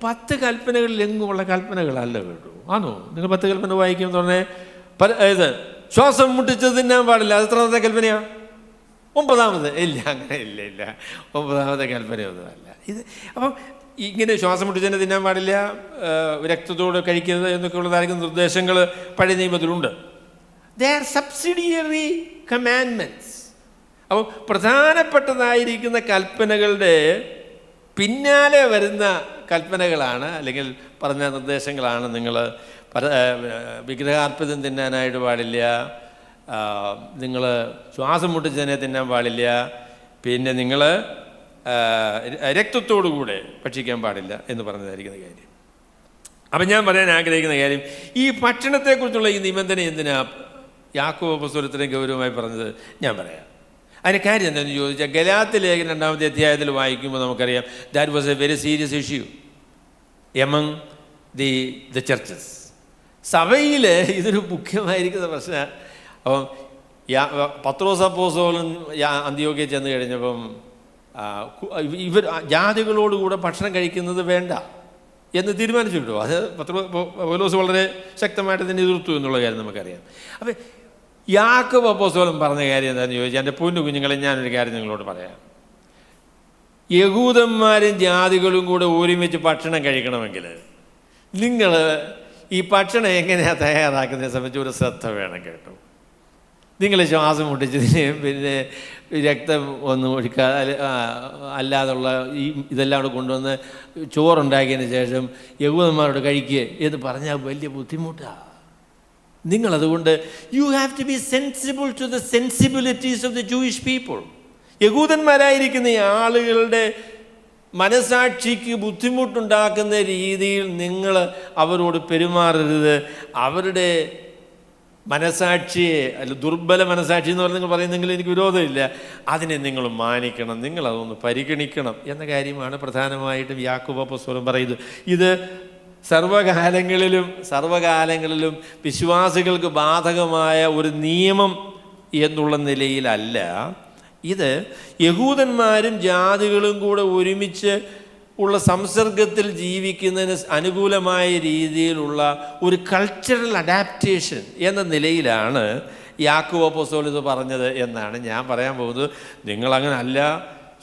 10 കൽപ്പനകളിലെങ്ങുമുള്ള കൽപ്പനകളല്ല കേട്ടോ. ആണോ? നിങ്ങൾ 10 കൽപ്പന വായിക്കുമെന്ന് പറഞ്ഞാൽ ഇത് ശ്വാസം മുട്ടിച്ചത് തിന്നാൻ പാടില്ല. അത് എത്രാമത്തെ കൽപ്പനയാണ്? 9ാമത്. ഇല്ല, അങ്ങനെ ഇല്ല 9ാമത്തെ കൽപ്പനയൊന്നുമല്ല ഇത്. അപ്പം ഇങ്ങനെ ശ്വാസം മുട്ടിച്ചതിനെ തിന്നാൻ പാടില്ല, രക്തത്തോട് കഴിക്കരുത് എന്നൊക്കെ ഉള്ളതായിരിക്കും നിർദ്ദേശങ്ങൾ പഴയ നിയമത്തിലുണ്ട്. They are subsidiary commandments. അപ്പോൾ പ്രധാനപ്പെട്ടതായിരിക്കുന്ന കൽപ്പനകളുടെ പിന്നാലെ വരുന്ന കൽപ്പനകളാണ്, അല്ലെങ്കിൽ പറഞ്ഞ നിർദ്ദേശങ്ങളാണ്. നിങ്ങൾ വിഗ്രഹാർപ്പിതം തിന്നാനായിട്ട് പാടില്ല, നിങ്ങൾ ശ്വാസം മുട്ടിച്ചതിനെ തിന്നാൻ പാടില്ല, പിന്നെ നിങ്ങൾ രക്തത്തോടുകൂടെ ഭക്ഷിക്കാൻ പാടില്ല എന്ന് പറഞ്ഞതായിരിക്കുന്ന കാര്യം. അപ്പം ഞാൻ പറയാൻ ആഗ്രഹിക്കുന്ന കാര്യം, ഈ ഭക്ഷണത്തെക്കുറിച്ചുള്ള ഈ നിബന്ധന എന്തിനാ യാക്കോബ് അപ്പോസ്തലൻ ഗൗരവമായി പറഞ്ഞത് ഞാൻ പറയാം. അതിൻ്റെ കാര്യം എന്താണെന്ന് ചോദിച്ചാൽ, ഗലാത്യ ലേഖനം 2-ാമത്തെ അധ്യായത്തിൽ വായിക്കുമ്പോൾ നമുക്കറിയാം that was A very serious issue among the churches. സഭയിൽ ഇതൊരു മുഖ്യമായിരിക്കുന്ന പ്രശ്നം. അപ്പം പത്രോസ് അപ്പോസ്തലൻ അന്ത്യോക്യയിൽ ചെന്ന് കഴിഞ്ഞപ്പം ഇവർ ജാതികളോടുകൂടെ ഭക്ഷണം കഴിക്കുന്നത് വേണ്ട എന്ന് തീരുമാനിച്ചു കിട്ടും. അത് പൗലോസ് വളരെ ശക്തമായിട്ട് തന്നെ എതിർത്തു എന്നുള്ള കാര്യം നമുക്കറിയാം. അപ്പം യാക്കോബ് അപ്പോസ്തലൻ പറഞ്ഞ കാര്യം എന്താണെന്ന് ചോദിച്ചാൽ, എൻ്റെ പൊന്നു കുഞ്ഞുങ്ങളെ, ഞാനൊരു കാര്യം നിങ്ങളോട് പറയാം. യഹൂദന്മാരും ജാതികളും കൂടെ ഒരുമിച്ച് ഭക്ഷണം കഴിക്കണമെങ്കിൽ നിങ്ങൾ ഈ ഭക്ഷണം എങ്ങനെയാണ് തയ്യാറാക്കുന്നതിനെ സംബന്ധിച്ച് ഒരു ശ്രദ്ധ വേണം കേട്ടോ. നിങ്ങൾ ശ്വാസം മുട്ടിച്ചതിനെയും പിന്നെ രക്തം ഒന്നും ഒഴിക്കാതെ അല്ലാതുള്ള ഇതെല്ലാം കൂടെ കൊണ്ടുവന്ന് ചോറുണ്ടാക്കിയതിന് ശേഷം യഹൂദന്മാരോട് കഴിക്കുക എന്ന് പറഞ്ഞാൽ വലിയ ബുദ്ധിമുട്ടാണ്. നിങ്ങളതുകൊണ്ട് you have to be sensible to the sensibilities of the Jewish people. യഹൂദന്മാരായിരിക്കുന്ന ഈ ആളുകളുടെ മനസാക്ഷിക്ക് ബുദ്ധിമുട്ടുണ്ടാക്കുന്ന രീതിയിൽ നിങ്ങൾ അവരോട് പെരുമാറരുത്. അവരുടെ മനസാക്ഷിയെ, അല്ല ദുർബല മനസാക്ഷി എന്ന് പറഞ്ഞ് നിങ്ങൾ പറയുന്നെങ്കിൽ എനിക്ക് വിരോധമില്ല, അതിനെ നിങ്ങൾ മാനിക്കണം, നിങ്ങളതൊന്ന് പരിഗണിക്കണം എന്ന കാര്യമാണ് പ്രധാനമായിട്ടും യാക്കോബ് അപ്പോസ്തലൻ പറയുന്നത്. ഇത് സർവകാലങ്ങളിലും വിശ്വാസികൾക്ക് ബാധകമായ ഒരു നിയമം എന്നുള്ള നിലയിലല്ല. ഇത് യഹൂദന്മാരും ജാതികളും കൂടെ ഒരുമിച്ച് ഉള്ള സംസർഗത്തിൽ ജീവിക്കുന്നതിന് അനുകൂലമായ രീതിയിലുള്ള ഒരു കൾച്ചറൽ അഡാപ്റ്റേഷൻ എന്ന നിലയിലാണ് യാക്കോബ് അപ്പോസ്തലൻ ഇത് പറഞ്ഞത് എന്നാണ് ഞാൻ പറയാൻ പോകുന്നത്. നിങ്ങളങ്ങനെ അല്ല,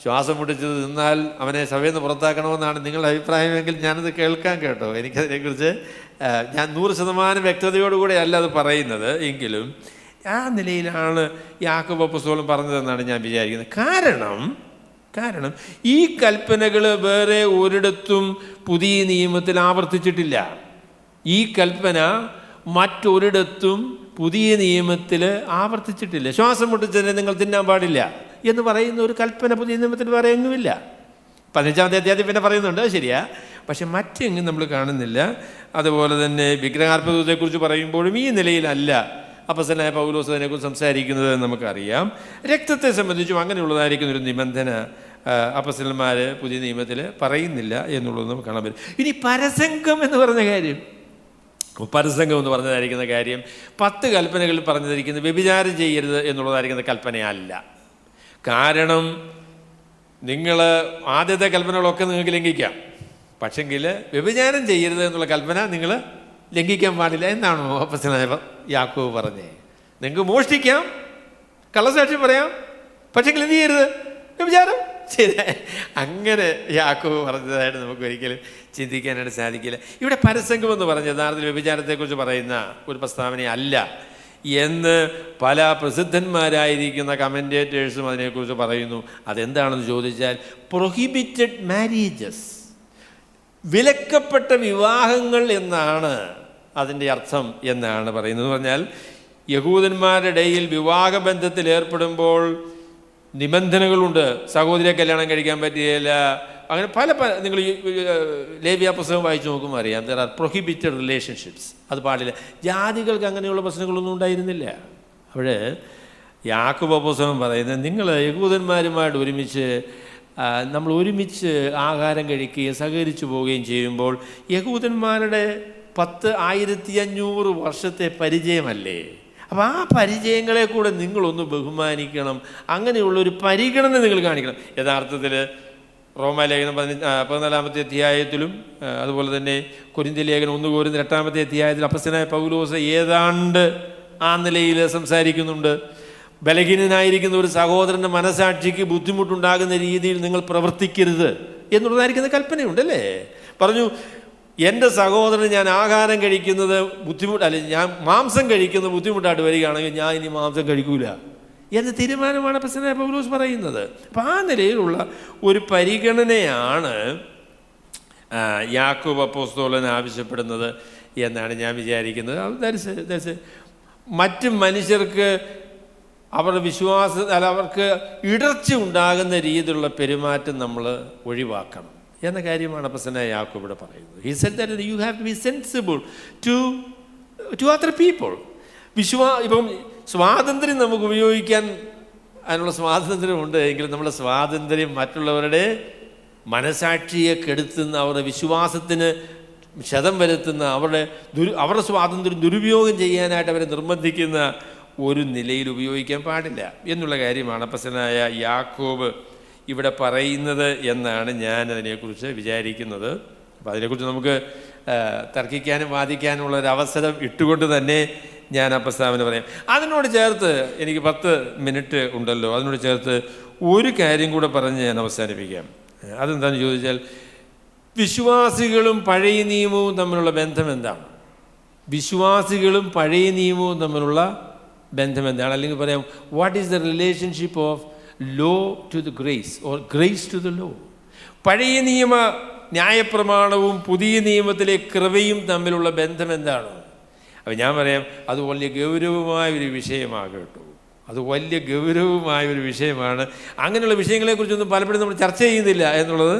ശ്വാസം മുട്ടിച്ചത് നിന്നാൽ അവനെ സഭയിൽ നിന്ന് പുറത്താക്കണമെന്നാണ് നിങ്ങളുടെ അഭിപ്രായമെങ്കിൽ ഞാനത് കേൾക്കാൻ കേട്ടോ. എനിക്കതിനെക്കുറിച്ച് ഞാൻ 100% വ്യക്തതയോടുകൂടെ അല്ല അത് പറയുന്നത്, എങ്കിലും ആ നിലയിലാണ് യാക്കോബ് അപ്പോസ്തലൻ പറഞ്ഞതെന്നാണ് ഞാൻ വിചാരിക്കുന്നത്. കാരണം ഈ കൽപ്പനകൾ വേറെ ഒരിടത്തും പുതിയ നിയമത്തിൽ ആവർത്തിച്ചിട്ടില്ല. ഈ കൽപ്പന മറ്റൊരിടത്തും പുതിയ നിയമത്തിൽ ആവർത്തിച്ചിട്ടില്ല. ശ്വാസം മുട്ടിച്ചതിനെ നിങ്ങൾ തിന്നാൻ പാടില്ല എന്ന് പറയുന്ന ഒരു കൽപ്പന പുതിയ നിയമത്തിൽ വേറെ എങ്ങുമില്ല. 15-ാമത്തെ അധ്യായത്തിൽ പിന്നെ പറയുന്നുണ്ട്, ശരിയാ, പക്ഷെ മറ്റെങ്ങും നമ്മൾ കാണുന്നില്ല. അതുപോലെ തന്നെ വിഗ്രഹാർപ്പണത്തെക്കുറിച്ച് പറയുമ്പോഴും ഈ നിലയിലല്ല അപ്പോസ്തലനായ പൗലോസ് അതിനെക്കുറിച്ച് സംസാരിക്കുന്നത് നമുക്കറിയാം. രക്തത്തെ സംബന്ധിച്ചും അങ്ങനെയുള്ളതായിരിക്കുന്ന ഒരു നിബന്ധന അപ്പോസ്തലന്മാർ പുതിയ നിയമത്തിൽ പറയുന്നില്ല എന്നുള്ളത് നമുക്ക് കാണാൻ പറ്റും. ഇനി പരസംഗം എന്ന് പറഞ്ഞ കാര്യം, പരസംഗം എന്ന് പറഞ്ഞതായിരിക്കുന്ന കാര്യം 10 കൽപ്പനകളിൽ പറഞ്ഞതായിരിക്കുന്നത് വ്യഭിചാരം ചെയ്യരുത് എന്നുള്ളതായിരിക്കുന്ന കൽപ്പനയല്ല. കാരണം നിങ്ങൾ ആദ്യത്തെ കൽപ്പനകളൊക്കെ നിങ്ങൾക്ക് ലംഘിക്കാം, പക്ഷെങ്കിൽ വ്യഭിചാരം ചെയ്യരുത് എന്നുള്ള കൽപ്പന നിങ്ങൾ ലംഘിക്കാൻ പാടില്ല എന്നാണോ അപ്പോസ്തലനായ യാക്കോബ് പറഞ്ഞേ? നിങ്ങൾക്ക് മോഷ്ടിക്കാം, കള്ളസാക്ഷ്യം പറയാം, പക്ഷെങ്കിൽ എന്ത് ചെയ്യരുത്? വ്യഭിചാരം ചെയ്ത. അങ്ങനെ യാക്കോബ് പറഞ്ഞതായിട്ട് നമുക്ക് ഒരിക്കലും ചിന്തിക്കാനായിട്ട് സാധിക്കില്ല. ഇവിടെ പരസംഗം എന്ന് പറഞ്ഞ യഥാർത്ഥത്തിൽ വ്യഭിചാരത്തെക്കുറിച്ച് പറയുന്ന ഒരു പ്രസ്താവനയല്ല എന്ന് പല പ്രസിദ്ധന്മാരായിരിക്കുന്ന കമൻറ്റേറ്റേഴ്സും അതിനെക്കുറിച്ച് പറയുന്നു. അതെന്താണെന്ന് ചോദിച്ചാൽ പ്രൊഹിബിറ്റഡ് മാരേജസ്, വിലക്കപ്പെട്ട വിവാഹങ്ങൾ എന്നാണ് അതിൻ്റെ അർത്ഥം എന്നാണ് പറയുന്നത്. പറഞ്ഞാൽ യഹൂദന്മാരുടെ ഇടയിൽ വിവാഹബന്ധത്തിൽ ഏർപ്പെടുമ്പോൾ നിബന്ധനകളുണ്ട്. സഹോദരിയെ കല്യാണം കഴിക്കാൻ പറ്റുകയില്ല, അങ്ങനെ പല നിങ്ങൾ ലേവ്യ പുസ്തകം വായിച്ചു നോക്കുമ്പോൾ അറിയാം. ദർ ആർ പ്രൊഹിബിറ്റഡ് റിലേഷൻഷിപ്സ്, അത് പാടില്ല. ജാതികൾക്ക് അങ്ങനെയുള്ള പ്രശ്നങ്ങളൊന്നും ഉണ്ടായിരുന്നില്ല. അപ്പോൾ യാക്കോബ് പുസ്തകം പറയുന്നത് നിങ്ങൾ യഹൂദന്മാരുമായിട്ട് നമ്മൾ ഒരുമിച്ച് ആഹാരം കഴിക്കുകയും സഹകരിച്ചു പോവുകയും ചെയ്യുമ്പോൾ യഹൂദന്മാരുടെ 1500 വർഷത്തെ പരിചയമല്ലേ, അപ്പോൾ ആ പരിചയങ്ങളെ കൂടെ നിങ്ങളൊന്ന് ബഹുമാനിക്കണം. അങ്ങനെയുള്ളൊരു പരിഗണന നിങ്ങൾ കാണിക്കണം. യഥാർത്ഥത്തിൽ റോമാലേഖനം 14-ാമത്തെ അധ്യായത്തിലും അതുപോലെ തന്നെ കൊരിന്ത്യർ ലേഖനം 1 കൊരിന്ത്യർ 8-ാമത്തെ അധ്യായത്തിൽ അപ്പോസ്തലനായ പൗലോസ് ഏതാണ്ട് ആ നിലയിൽ സംസാരിക്കുന്നുണ്ട്. ബലഹീനനായിരിക്കുന്ന ഒരു സഹോദരൻ്റെ മനസാക്ഷിക്ക് ബുദ്ധിമുട്ടുണ്ടാകുന്ന രീതിയിൽ നിങ്ങൾ പ്രവർത്തിക്കരുത് എന്നുള്ളതായിരിക്കുന്ന കൽപ്പനയുണ്ടല്ലേ. പറഞ്ഞു, എൻ്റെ സഹോദരൻ ഞാൻ ആഹാരം കഴിക്കുന്നത് ഞാൻ മാംസം കഴിക്കുന്നത് ബുദ്ധിമുട്ടായിട്ട് വരികയാണെങ്കിൽ ഞാൻ ഇനി മാംസം കഴിക്കൂല എന്ന തീരുമാനമാണ് അപ്പോസ്തലനായ പൗലോസ് പറയുന്നത്. അപ്പം ആ നിലയിലുള്ള ഒരു പരിഗണനയാണ് യാക്കോബ് അപ്പോസ്തലൻ ആവശ്യപ്പെടുന്നത് എന്നാണ് ഞാൻ വിചാരിക്കുന്നത്. മറ്റ് മനുഷ്യർക്ക് അവരുടെ അവർക്ക് ഇടർച്ച ഉണ്ടാകുന്ന രീതിയിലുള്ള പെരുമാറ്റം നമ്മൾ ഒഴിവാക്കണം എന്ന കാര്യമാണ് അപ്പോസ്തലനായ യാക്കോബ് ഇവിടെ പറയുന്നത്. He said that you have to be sensible to other people. ഇപ്പം സ്വാതന്ത്ര്യം നമുക്ക് ഉപയോഗിക്കാൻ അതിനുള്ള സ്വാതന്ത്ര്യമുണ്ട് എങ്കിലും നമ്മുടെ സ്വാതന്ത്ര്യം മറ്റുള്ളവരുടെ മനസാക്ഷിയെ കെടുത്തുന്ന, അവരുടെ വിശ്വാസത്തിന് ക്ഷതം വരുത്തുന്ന, അവരുടെ സ്വാതന്ത്ര്യം ദുരുപയോഗം ചെയ്യാനായിട്ട് അവരെ നിർബന്ധിക്കുന്ന ഒരു നിലയിൽ ഉപയോഗിക്കാൻ പാടില്ല എന്നുള്ള കാര്യമാണ് അപ്പോസ്തലനായ യാക്കോബ് ഇവിടെ പറയുന്നത് എന്നാണ് ഞാൻ അതിനെക്കുറിച്ച് വിചാരിക്കുന്നത്. അപ്പോൾ അതിനെക്കുറിച്ച് നമുക്ക് തർക്കിക്കാനും വാദിക്കാനുമുള്ള ഒരു അവസരം ഇട്ടുകൊണ്ട് തന്നെ ഞാൻ ആ പ്രസ്താവന പറയാം. അതിനോട് ചേർത്ത് എനിക്ക് 10 മിനിറ്റ് ഉണ്ടല്ലോ, അതിനോട് ചേർത്ത് ഒരു കാര്യം കൂടെ പറഞ്ഞ് ഞാൻ അവസാനിപ്പിക്കാം. അതെന്താണെന്ന് ചോദിച്ചാൽ, വിശ്വാസികളും പഴയ നിയമവും തമ്മിലുള്ള ബന്ധം എന്താണ്? വിശ്വാസികളും പഴയ നിയമവും തമ്മിലുള്ള ബന്ധം എന്താണ്? അല്ലെങ്കിൽ പറയാം, what is the relationship of law to the grace or grace to the law? പഴയ ന്യായപ്രമാണവും പുതിയ നിയമത്തിലെ കൃപയും തമ്മിലുള്ള ബന്ധം എന്താണ്? അപ്പോൾ ഞാൻ പറയാം, അത് വലിയ ഗൗരവമായ ഒരു വിഷയമാണ് കേട്ടോ. അത് വലിയ ഗൗരവമായ ഒരു വിഷയമാണ്. അങ്ങനെയുള്ള വിഷയങ്ങളെക്കുറിച്ചൊന്നും പലപ്പോഴും നമ്മൾ ചർച്ച ചെയ്യുന്നില്ല എന്നുള്ളത്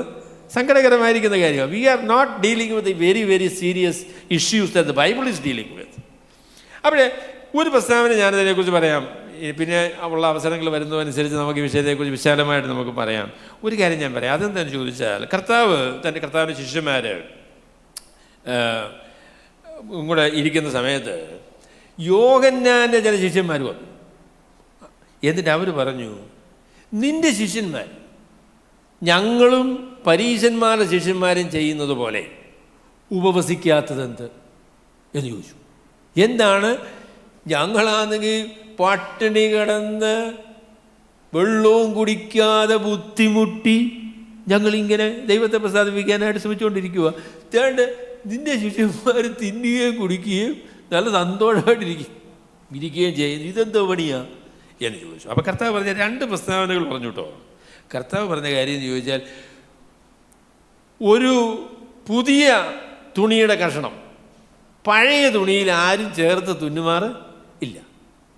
സങ്കടകരമായിരിക്കുന്ന കാര്യമാണ്. We are not dealing with very very serious issues that the Bible is dealing with. അവിടെ ഒരു പ്രസ്താവന ഞാനതിനെക്കുറിച്ച് പറയാം. പിന്നെ ഉള്ള അവസരങ്ങൾ വരുന്നതനുസരിച്ച് നമുക്ക് ഈ വിഷയത്തെക്കുറിച്ച് വിശാലമായിട്ട് നമുക്ക് പറയാം. ഒരു കാര്യം ഞാൻ പറയാം. അതെന്താണെന്ന് ചോദിച്ചാൽ, കർത്താവിൻ്റെ ശിഷ്യന്മാർ കൂടെ ഇരിക്കുന്ന സമയത്ത് യോഹന്നാൻ്റെ ചില ശിഷ്യന്മാർ വന്നു. എന്നിട്ട് അവർ പറഞ്ഞു, നിൻ്റെ ശിഷ്യന്മാർ ഞങ്ങളും പരീശന്മാരുടെ ശിഷ്യന്മാരും ചെയ്യുന്നത് പോലെ ഉപവസിക്കാത്തതെന്ത് എന്ന് ചോദിച്ചു. എന്താണ്? ഞങ്ങളാണെങ്കിൽ പട്ടിണി കിടന്ന് വെള്ളവും കുടിക്കാതെ ബുദ്ധിമുട്ടി ഞങ്ങളിങ്ങനെ ദൈവത്തെ പ്രസാദിപ്പിക്കാനായിട്ട് ശ്രമിച്ചുകൊണ്ടിരിക്കുക. തേണ്ട നിൻ്റെ ശിഷ്യന്മാർ തിന്നുകയും കുടിക്കുകയും നല്ല സന്തോഷമായിട്ടിരിക്കുകയും ചെയ്യുന്നു. ഇതെന്തോ പണിയാ എന്ന് ചോദിച്ചു. അപ്പോൾ കർത്താവ് പറഞ്ഞ 2 പ്രസ്താവനകൾ പറഞ്ഞു കേട്ടോ. കർത്താവ് പറഞ്ഞ കാര്യം എന്ന് ചോദിച്ചാൽ, ഒരു പുതിയ തുണിയുടെ കഷണം പഴയ തുണിയിൽ ആരും ചേർത്ത് തുന്നുമാറ് ഇല്ല.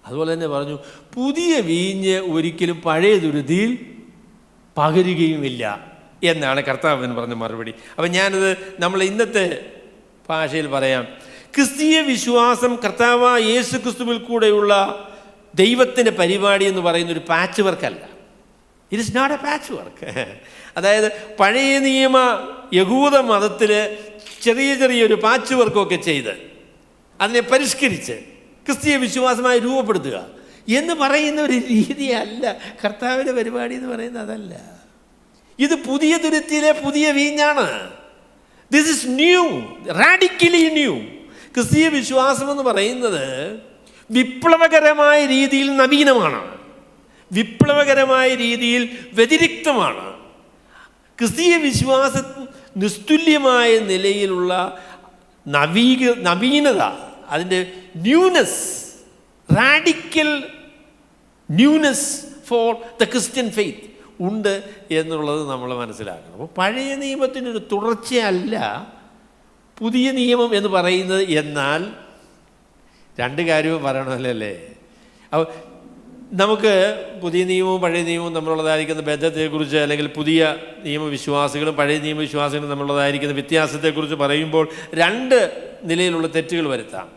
അതുപോലെ തന്നെ പറഞ്ഞു, പുതിയ വീഞ്ഞ് ഒരിക്കലും പഴയ തുരുതിയിൽ പകരുകയുമില്ല എന്നാണ് കർത്താവിന് പറഞ്ഞ മറുപടി. അപ്പം ഞാനത് നമ്മൾ ഇന്നത്തെ ഭാഷയിൽ പറയാം. ക്രിസ്തീയ വിശ്വാസം കർത്താവായ യേശു ക്രിസ്തുവിൽ കൂടെയുള്ള ദൈവത്തിൻ്റെ പരിപാടി എന്ന് പറയുന്ന ഒരു പാച്ച് വർക്കല്ല. It is not a patch work. അതായത് പഴയ നിയമ യഹൂദ മതത്തിൽ ചെറിയ ചെറിയൊരു പാച്ച് വർക്കൊക്കെ ചെയ്ത് അതിനെ പരിഷ്കരിച്ച് ക്രിസ്തീയ വിശ്വാസമായി രൂപപ്പെടുത്തുക എന്ന് പറയുന്ന ഒരു രീതിയല്ല കർത്താവിൻ്റെ പരിപാടി എന്ന് പറയുന്നത്. അതല്ല, ഇത് പുതിയ തുരുത്തിയിലെ പുതിയ വീഞ്ഞാണ്. This is new, radically new. ക്രിസ്തീയ വിശ്വാസം എന്ന് പറയുന്നത് വിപ്ലവകരമായ രീതിയിൽ നവീനമാണ്, വിപ്ലവകരമായ രീതിയിൽ വ്യതിരിക്തമാണ്. ക്രിസ്തീയ വിശ്വാസ നിസ്തുല്യമായ നിലയിലുള്ള നവീനത, അതിൻ്റെ newness, radical newness for the Christian faith ഉണ്ട് എന്നുള്ളത് നമ്മൾ മനസ്സിലാക്കണം. അപ്പോൾ പഴയ നിയമത്തിനൊരു തുടർച്ചയല്ല പുതിയ നിയമം എന്ന് പറയുന്നത്. എന്നാൽ 2 കാര്യവും പറയണമല്ലേ. അപ്പോൾ നമുക്ക് പുതിയ നിയമവും പഴയ നിയമവും തമ്മിലുള്ളതായിരിക്കുന്ന ബന്ധത്തെക്കുറിച്ച്, അല്ലെങ്കിൽ പുതിയ നിയമവിശ്വാസികളും പഴയ നിയമവിശ്വാസികളും തമ്മിലുള്ളതായിരിക്കുന്ന വ്യത്യാസത്തെക്കുറിച്ച് പറയുമ്പോൾ 2 നിലയിലുള്ള തെറ്റുകൾ വരുത്താം.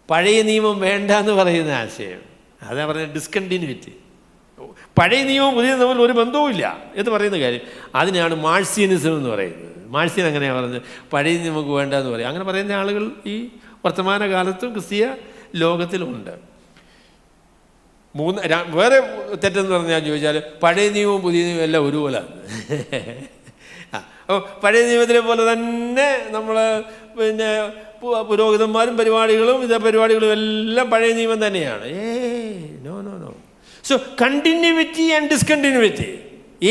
പഴയ നിയമം വേണ്ട എന്ന് പറയുന്ന ആശയം, അതാ പറയുന്നത് ഡിസ്കണ്ടിന്യൂറ്റി. പഴയ നിയമവും പുതിയ നിയമവും ഒരു ബന്ധവുമില്ല എന്ന് പറയുന്ന കാര്യം, അതിനാണ് മാർസിയനിസം എന്ന് പറയുന്നത്. മാർസിയൻ അങ്ങനെയാണ് പറഞ്ഞത്, പഴയ നിയമം വേണ്ട എന്ന് പറയും. അങ്ങനെ പറയുന്ന ആളുകൾ ഈ വർത്തമാനകാലത്തും ക്രിസ്തീയ ലോകത്തിലുമുണ്ട്. വേറെ തെറ്റെന്ന് പറഞ്ഞാൽ ചോദിച്ചാൽ, പഴയ നിയമവും പുതിയ നിയമവും എല്ലാം ഒരുപോലെയാണ്. അപ്പോൾ പഴയ നിയമത്തിലെ പോലെ തന്നെ നമ്മൾ പിന്നെ പുരോഹിതന്മാരും പരിപാടികളും ഇതേ പരിപാടികളും എല്ലാം പഴയ നിയമം തന്നെയാണ്. No no no. So continuity and discontinuity,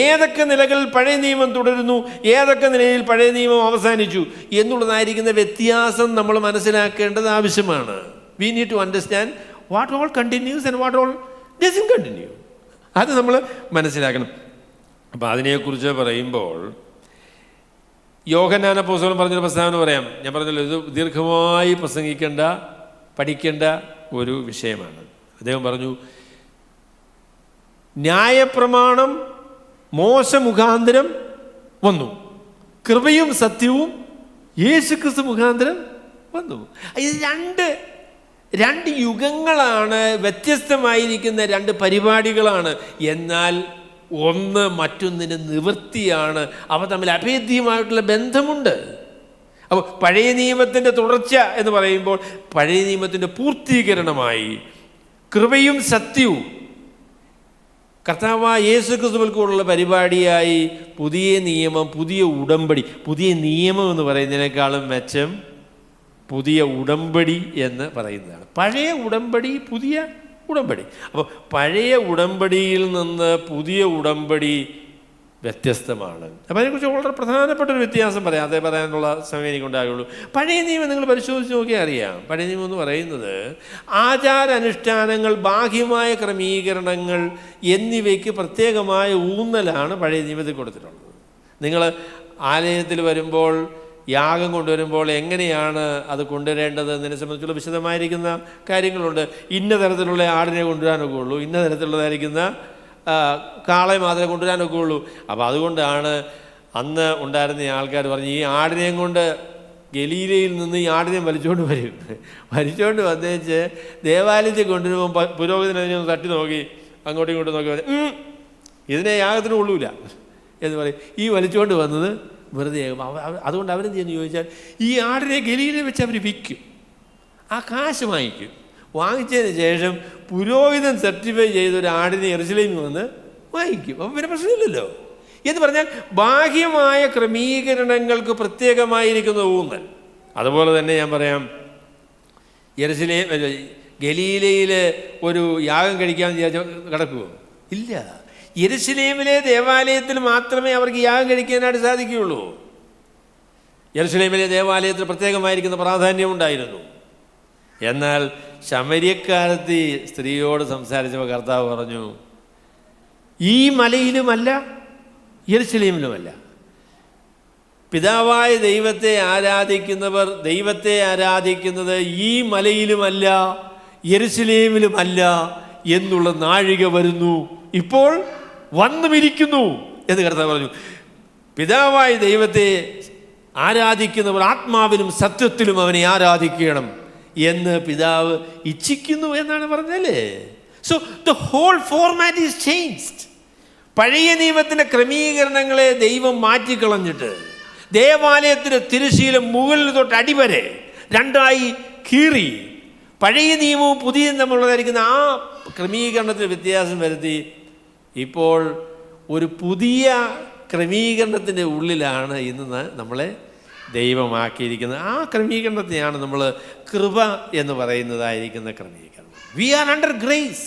ഏതൊക്കെ നിലകളിൽ പഴയ നിയമം തുടരുന്നു, ഏതൊക്കെ നിലയിൽ പഴയ നിയമം അവസാനിച്ചു എന്നുള്ളതായിരിക്കുന്ന വ്യത്യാസം നമ്മൾ മനസ്സിലാക്കേണ്ടത് ആവശ്യമാണ്. We need to understand what all continues and what all doesn't continue. അത് നമ്മൾ മനസ്സിലാക്കണം. അപ്പോൾ അതിനെക്കുറിച്ച് പറയുമ്പോൾ യോഹന്നാൻ അപ്പോസ്തലൻ പറഞ്ഞൊരു പ്രസ്താവന പറയാം. ഞാൻ പറഞ്ഞല്ലോ, ഇത് ദീർഘമായി പ്രസംഗിക്കേണ്ട, പഠിക്കേണ്ട ഒരു വിഷയമാണ്. അദ്ദേഹം പറഞ്ഞു, ന്യായപ്രമാണം മോശ മുഖാന്തരം വന്നു, കൃപയും സത്യവും യേശുക്രിസ്തു മുഖാന്തരം വന്നു. ഇത് രണ്ട് യുഗങ്ങളാണ്, വ്യത്യസ്തമായിരിക്കുന്ന 2 പരിപാടികളാണ്. എന്നാൽ ഒന്ന് മറ്റൊന്നിന് നിവൃത്തിയാണ്. അവ തമ്മിൽ അഭേദ്യമായിട്ടുള്ള ബന്ധമുണ്ട്. അപ്പോൾ പഴയ നിയമത്തിൻ്റെ തുടർച്ച എന്ന് പറയുമ്പോൾ പഴയ നിയമത്തിൻ്റെ പൂർത്തീകരണമായി കൃപയും സത്യവും കർത്താവായ യേശുക്രിസ്തുവിൽ കൂടെയുള്ള പരിപാടിയായി പുതിയ നിയമം, പുതിയ ഉടമ്പടി. പുതിയ നിയമം എന്ന് പറയുന്നതിനേക്കാളും മെച്ചം പുതിയ ഉടമ്പടി എന്ന് പറയുന്നതാണ്. പഴയ ഉടമ്പടി, പുതിയ ഉടമ്പടി. അപ്പോൾ പഴയ ഉടമ്പടിയിൽ നിന്ന് പുതിയ ഉടമ്പടി വ്യത്യസ്തമാണ്. അപ്പോൾ അതിനെക്കുറിച്ച് വളരെ പ്രധാനപ്പെട്ടൊരു വ്യത്യാസം പറയാം. അതേ പറയാനുള്ള സമയം എനിക്കുണ്ടാകുള്ളൂ. പഴയ നിയമം നിങ്ങൾ പരിശോധിച്ച് നോക്കിയാൽ അറിയാം. പഴയ നിയമം എന്ന് പറയുന്നത് ആചാരാനുഷ്ഠാനങ്ങൾ, ബാഹ്യമായ ക്രമീകരണങ്ങൾ എന്നിവയ്ക്ക് പ്രത്യേകമായ ഊന്നലാണ് പഴയ നിയമത്തിൽ കൊടുത്തിട്ടുള്ളത്. നിങ്ങൾ ആലയത്തിൽ വരുമ്പോൾ യാഗം കൊണ്ടുവരുമ്പോൾ എങ്ങനെയാണ് അത് കൊണ്ടുവരേണ്ടത് എന്നതിനെ സംബന്ധിച്ചുള്ള വിശദമായിരിക്കുന്ന കാര്യങ്ങളുണ്ട്. ഇന്ന തരത്തിലുള്ള ആടിനെ കൊണ്ടുവരാനൊക്കെ ഉള്ളൂ, ഇന്ന തരത്തിലുള്ളതായിരിക്കുന്ന കാളയെ മാത്രമേ കൊണ്ടുവരാനൊക്കെ ഉള്ളൂ. അപ്പോൾ അതുകൊണ്ടാണ് അന്ന് ഉണ്ടായിരുന്ന ആൾക്കാർ പറഞ്ഞു, ഈ ആടിനെയും കൊണ്ട് ഗലീലയിൽ നിന്ന് ഈ ആടിനെ വലിച്ചുകൊണ്ട് വരും. വലിച്ചുകൊണ്ട് വന്നേച്ച് ദേവാലയത്തിൽ കൊണ്ടുവരുമ്പോൾ പുരോഹിതനെ തട്ടി നോക്കി, അങ്ങോട്ടും ഇങ്ങോട്ടും നോക്കി ഇതിനെ യാഗത്തിന് കൊള്ളൂല എന്ന് പറയും. ഈ വലിച്ചുകൊണ്ട് വന്നത് വെറുതെ ആകും. അതുകൊണ്ട് അവരെന്ത് ചെയ്യുന്നു ചോദിച്ചാൽ, ഈ ആടിനെ ഗലീലയിൽ വെച്ച് അവർ വിൽക്കും, ആ കാശ് വാങ്ങിക്കും. വാങ്ങിച്ചതിന് ശേഷം പുരോഹിതൻ സർട്ടിഫൈ ചെയ്തൊരു ആടിനെ യെരുശലേമിൽ വന്ന് വാങ്ങിക്കും. അപ്പം പിന്നെ പ്രശ്നമില്ലല്ലോ എന്ന് പറഞ്ഞാൽ ബാഹ്യമായ ക്രമീകരണങ്ങൾക്ക് പ്രത്യേകമായിരിക്കുന്ന ഊന്നൽ. അതുപോലെ തന്നെ ഞാൻ പറയാം, യെരുശലേം ഗലീലയിൽ ഒരു യാഗം കഴിക്കാമെന്ന് വിചാരിച്ച കിടക്കുമോ? ഇല്ല. യെരുശലേമിലെ ദേവാലയത്തിൽ മാത്രമേ അവർക്ക് യാഗം കഴിക്കാനായിട്ട് സാധിക്കുകയുള്ളൂ. യെരുശലേമിലെ ദേവാലയത്തിൽ പ്രത്യേകമായിരിക്കുന്ന പ്രാധാന്യമുണ്ടായിരുന്നു. എന്നാൽ ശമര്യക്കാരത്തി സ്ത്രീയോട് സംസാരിച്ചപ്പോൾ കർത്താവ് പറഞ്ഞു, ഈ മലയിലുമല്ല യെരുശലേമിലുമല്ല. പിതാവായ ദൈവത്തെ ആരാധിക്കുന്നവർ ദൈവത്തെ ആരാധിക്കുന്നത് ഈ മലയിലുമല്ല യെരുശലേമിലുമല്ല എന്നുള്ള നാഴിക വരുന്നു, ഇപ്പോൾ വന്നുമിരിക്കുന്നു എന്ന് കർത്താവ് പറഞ്ഞു. പിതാവായ ദൈവത്തെ ആരാധിക്കുന്നവർ ആത്മാവിലും സത്യത്തിലും അവനെ ആരാധിക്കണം എന്ന് പിതാവ് ഇച്ഛിക്കുന്നു എന്നാണ് പറഞ്ഞല്ലേ. So the whole format is changed. പഴയ നിയമത്തിൻ്റെ ക്രമീകരണങ്ങളെ ദൈവം മാറ്റിക്കളഞ്ഞിട്ട് ദേവാലയത്തിൻ്റെ തിരശ്ശീലം മുകളിൽ തൊട്ട് അടിവരെ രണ്ടായി കീറി പഴയ നിയമവും പുതിയ തമ്മിലുള്ളതായിരിക്കുന്ന ആ ക്രമീകരണത്തിൽ വ്യത്യാസം വരുത്തി ഇപ്പോൾ ഒരു പുതിയ ക്രമീകരണത്തിൻ്റെ ഉള്ളിലാണ് ഇന്ന് നമ്മളെ ദൈവമാക്കിയിരിക്കുന്നത്. ആ ക്രമീകരണത്തെയാണ് നമ്മൾ കൃപ എന്ന് പറയുന്നതായിരിക്കുന്ന ക്രമീകരണം. We are under grace.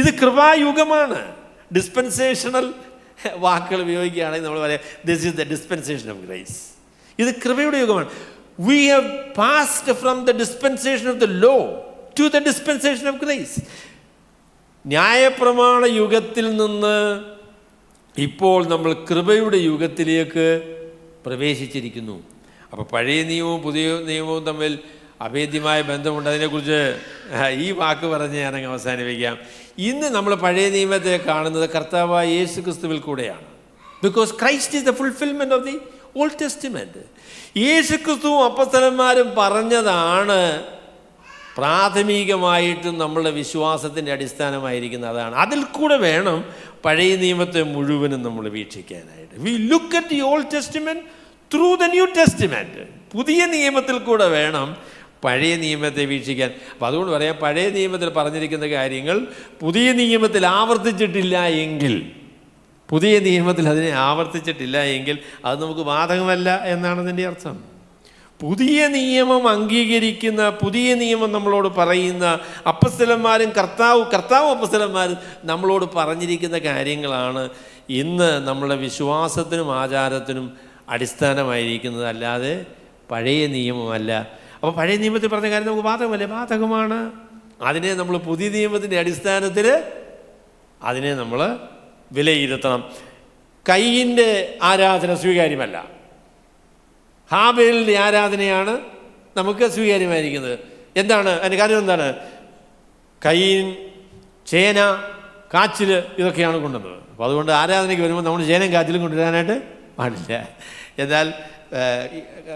ഇത് കൃപായുഗമാണ്. ഡിസ്പെൻസേഷണൽ വാക്കുകൾ ഉപയോഗിക്കുകയാണെങ്കിൽ നമ്മൾ പറയാം, this is the dispensation of grace. ഇത് കൃപയുടെ യുഗമാണ്. We have passed from the dispensation of the law to the dispensation of grace. ന്യായപ്രമാണ യുഗത്തിൽ നിന്ന് ഇപ്പോൾ നമ്മൾ കൃപയുടെ യുഗത്തിലേക്ക് പ്രവേശിച്ചിരിക്കുന്നു. അപ്പോൾ പഴയ നിയമവും പുതിയ നിയമവും തമ്മിൽ അഭേദ്യമായ ബന്ധമുണ്ട്. അതിനെക്കുറിച്ച് ഈ വാക്ക് പറഞ്ഞ് ഞാനങ്ങ് അവസാനിപ്പിക്കാം. ഇന്ന് നമ്മൾ പഴയ നിയമത്തെ കാണുന്നത് കർത്താവായ യേശു ക്രിസ്തുവിൽ കൂടെയാണ്. Because Christ is the fulfilment of the Old Testament. Yesu ക്രിസ്തുവും അപ്പോസ്തലന്മാരും പറഞ്ഞതാണ് പ്രാഥമികമായിട്ടും നമ്മളുടെ വിശ്വാസത്തിൻ്റെ അടിസ്ഥാനമായിരിക്കുന്ന അതാണ്. അതിൽ കൂടെ വേണം പഴയ നിയമത്തെ മുഴുവനും നമ്മൾ വീക്ഷിക്കാനായിട്ട്. We look at the Old Testament through the New Testament. പുതിയ നിയമത്തിൽ കൂടെ വേണം പഴയ നിയമത്തെ വീക്ഷിക്കാൻ. അപ്പം അതുകൊണ്ട് പറയാം, പഴയ നിയമത്തിൽ പറഞ്ഞിരിക്കുന്ന കാര്യങ്ങൾ പുതിയ നിയമത്തിൽ ആവർത്തിച്ചിട്ടില്ല എങ്കിൽ, പുതിയ നിയമത്തിൽ അതിനെ ആവർത്തിച്ചിട്ടില്ല എങ്കിൽ അത് നമുക്ക് ബാധകമല്ല എന്നാണ് അതിൻ്റെ അർത്ഥം. പുതിയ നിയമം അംഗീകരിക്കുന്ന, പുതിയ നിയമം നമ്മളോട് പറയുന്ന അപ്പോസ്തലന്മാരും കർത്താവ് അപ്പോസ്തലന്മാരും നമ്മളോട് പറഞ്ഞിരിക്കുന്ന കാര്യങ്ങളാണ് ഇന്ന് നമ്മുടെ വിശ്വാസത്തിനും ആചാരത്തിനും അടിസ്ഥാനമായിരിക്കുന്നത്, അല്ലാതെ പഴയ നിയമമല്ല. അപ്പോൾ പഴയ നിയമത്തിൽ പറഞ്ഞ കാര്യം നമുക്ക് ബാധകമല്ലേ? ബാധകമാണ്. അതിനെ നമ്മൾ പുതിയ നിയമത്തിൻ്റെ അടിസ്ഥാനത്തിൽ അതിനെ നമ്മൾ വിലയിരുത്തണം. കയ്യിൻ്റെ ആരാധന സ്വീകാര്യമല്ല, ഹാബേലിൻ്റെ ആരാധനയാണ് നമുക്ക് സ്വീകാര്യമായിരിക്കുന്നത്. എന്താണ് അതിൻ്റെ കാര്യം? എന്താണ്? കയ്യിൻ, ചേന, കാച്ചിൽ ഇതൊക്കെയാണ് കൊണ്ടുവന്നത്. അപ്പോൾ അതുകൊണ്ട് ആരാധനയ്ക്ക് വരുമ്പോൾ നമ്മൾ ചേനയും കാച്ചിലും കൊണ്ടുവരാനായിട്ട് പാടില്ല. എന്നാൽ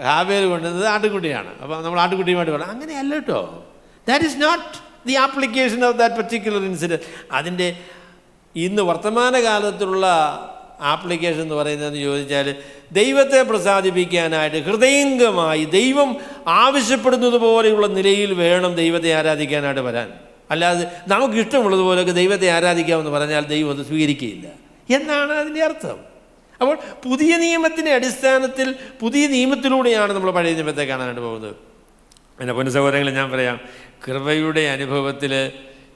ഹാബേൽ കൊണ്ടുവന്നത് ആട്ടുകുട്ടിയാണ്. അപ്പോൾ നമ്മൾ ആട്ടുകുട്ടിയുമായിട്ട് പറയാം, അങ്ങനെയല്ല കേട്ടോ. That is not the application of that particular incident. അതിൻ്റെ ഇന്ന് വർത്തമാനകാലത്തുള്ള ആപ്ലിക്കേഷൻ എന്ന് പറയുന്നതെന്ന് ചോദിച്ചാൽ, ദൈവത്തെ പ്രസാദിപ്പിക്കാനായിട്ട് ഹൃദയംഗമായി ദൈവം ആവശ്യപ്പെടുന്നത് പോലെയുള്ള നിലയിൽ വേണം ദൈവത്തെ ആരാധിക്കാനായിട്ട് വരാൻ. അല്ലാതെ നമുക്ക് ഇഷ്ടമുള്ളതുപോലെയൊക്കെ ദൈവത്തെ ആരാധിക്കാമെന്ന് പറഞ്ഞാൽ ദൈവം അത് സ്വീകരിക്കുകയില്ല എന്നാണ് അതിൻ്റെ അർത്ഥം. അപ്പോൾ പുതിയ നിയമത്തിൻ്റെ അടിസ്ഥാനത്തിൽ, പുതിയ നിയമത്തിലൂടെയാണ് നമ്മൾ പഴയ നിയമത്തെ കാണാനായിട്ട് പോകുന്നത്. എൻ്റെ പൊന്നു സഹോദരങ്ങളെ, ഞാൻ പറയാം, കൃപയുടെ അനുഭവത്തിൽ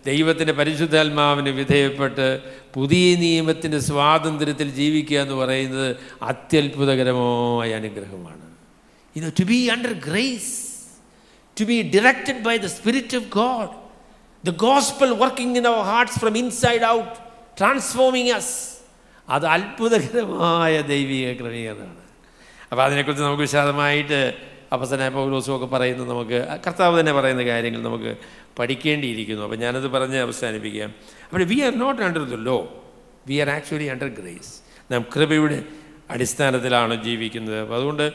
ദൈവത്തിൻ്റെ പരിശുദ്ധാത്മാവിന് വിധേയപ്പെട്ട് പുതിയ നിയമത്തിൻ്റെ സ്വാതന്ത്ര്യത്തിൽ ജീവിക്കുക എന്ന് പറയുന്നത് അത്യത്ഭുതകരമായ അനുഗ്രഹമാണ്. To be under grace, to be directed by the spirit of God, the gospel working in our hearts from inside out, transforming us. അത് അത്ഭുതകരമായ ദൈവിക ക്രമീകരണമാണ്. അപ്പോൾ അതിനെക്കുറിച്ച് നമുക്ക് വിശദമായിട്ട് അപ്പോസ്തലനായ പൗലോസും ഒക്കെ പറയുന്നത്, നമുക്ക് കർത്താവ് തന്നെ പറയുന്ന കാര്യങ്ങൾ നമുക്ക് പഠിക്കേണ്ടിയിരിക്കുന്നു. അപ്പോൾ ഞാനത് പറഞ്ഞ് അവസാനിപ്പിക്കാം. അപ്പോൾ we are not under the law, we are actually under grace. നാം കൃപയുടെ അടിസ്ഥാനത്തിലാണ് ജീവിക്കുന്നത്. അപ്പോൾ അതുകൊണ്ട്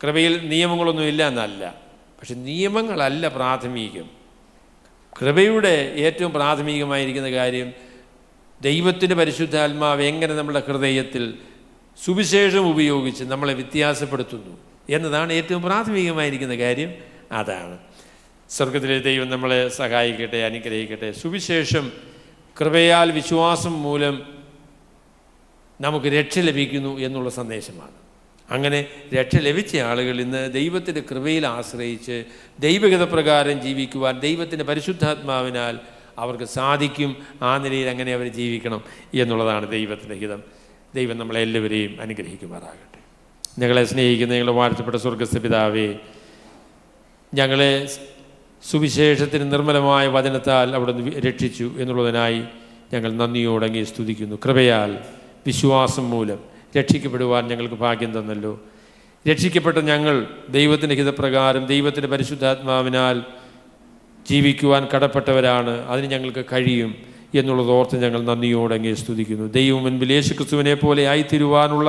കൃപയിൽ നിയമങ്ങളൊന്നും ഇല്ല എന്നല്ല, പക്ഷെ നിയമങ്ങളല്ല പ്രാഥമികം. കൃപയുടെ ഏറ്റവും പ്രാഥമികമായിരിക്കുന്ന കാര്യം ദൈവത്തിൻ്റെ പരിശുദ്ധാത്മാവ് എങ്ങനെ നമ്മുടെ ഹൃദയത്തിൽ സുവിശേഷം ഉപയോഗിച്ച് നമ്മളെ വ്യത്യാസപ്പെടുത്തുന്നു എന്നതാണ് ഏറ്റവും പ്രാഥമികമായിരിക്കുന്ന കാര്യം. അതാണ്. സ്വർഗത്തിലെ ദൈവം നമ്മളെ സഹായിക്കട്ടെ, അനുഗ്രഹിക്കട്ടെ. സുവിശേഷം കൃപയാൽ വിശ്വാസം മൂലം നമുക്ക് രക്ഷ ലഭിക്കുന്നു എന്നുള്ള സന്ദേശമാണ്. അങ്ങനെ രക്ഷ ലഭിച്ച ആളുകൾ ഇന്ന് ദൈവത്തിൻ്റെ കൃപയിൽ ആശ്രയിച്ച് ദൈവഹിതപ്രകാരം ജീവിക്കുവാൻ ദൈവത്തിൻ്റെ പരിശുദ്ധാത്മാവിനാൽ അവർക്ക് സാധിക്കും. ആ നിലയിൽ അങ്ങനെ അവർ ജീവിക്കണം എന്നുള്ളതാണ് ദൈവത്തിൻ്റെ ഹിതം. ദൈവം നമ്മളെല്ലാവരെയും അനുഗ്രഹിക്കുമാറാകട്ടെ. ഞങ്ങളെ സ്നേഹിക്കുന്ന ഞങ്ങളുടെ വാഴ്ത്തപ്പെട്ട സ്വർഗ്ഗസ്ഥ പിതാവേ, ഞങ്ങളെ സുവിശേഷത്തിന് നിർമ്മലമായ വചനത്താൽ അവിടുന്ന് രക്ഷിച്ചു എന്നുള്ളതിനായി ഞങ്ങൾ നന്ദിയോടെ അങ്ങേ സ്തുതിക്കുന്നു. കൃപയാൽ വിശ്വാസം മൂലം രക്ഷിക്കപ്പെടുവാൻ ഞങ്ങൾക്ക് ഭാഗ്യം തന്നല്ലോ. രക്ഷിക്കപ്പെട്ട ഞങ്ങൾ ദൈവത്തിൻ്റെ ഹിതപ്രകാരം ദൈവത്തിൻ്റെ പരിശുദ്ധാത്മാവിനാൽ ജീവിക്കുവാൻ കടപ്പെട്ടവരാണ്. അതിന് ഞങ്ങൾക്ക് കഴിയും എന്നുള്ളതോർത്ത് ഞങ്ങൾ നന്ദിയോടെ അങ്ങേ സ്തുതിക്കുന്നു. ദൈവം മുൻപിൽ യേശുക്രിസ്തുവിനെ പോലെ ആയിത്തീരുവാനുള്ള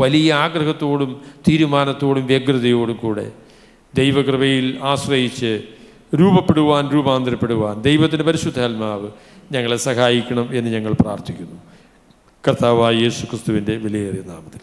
വലിയ ആഗ്രഹത്തോടും തീരുമാനത്തോടും വ്യഗ്രതയോടും കൂടെ ദൈവകൃപയിൽ ആശ്രയിച്ച് രൂപാന്തരപ്പെടുവാൻ ദൈവത്തിൻ്റെ പരിശുദ്ധാത്മാവ് ഞങ്ങളെ സഹായിക്കണം എന്ന് ഞങ്ങൾ പ്രാർത്ഥിക്കുന്നു. കർത്താവായ യേശുക്രിസ്തുവിൻ്റെ വിലയേറിയ നാമത്തിൽ.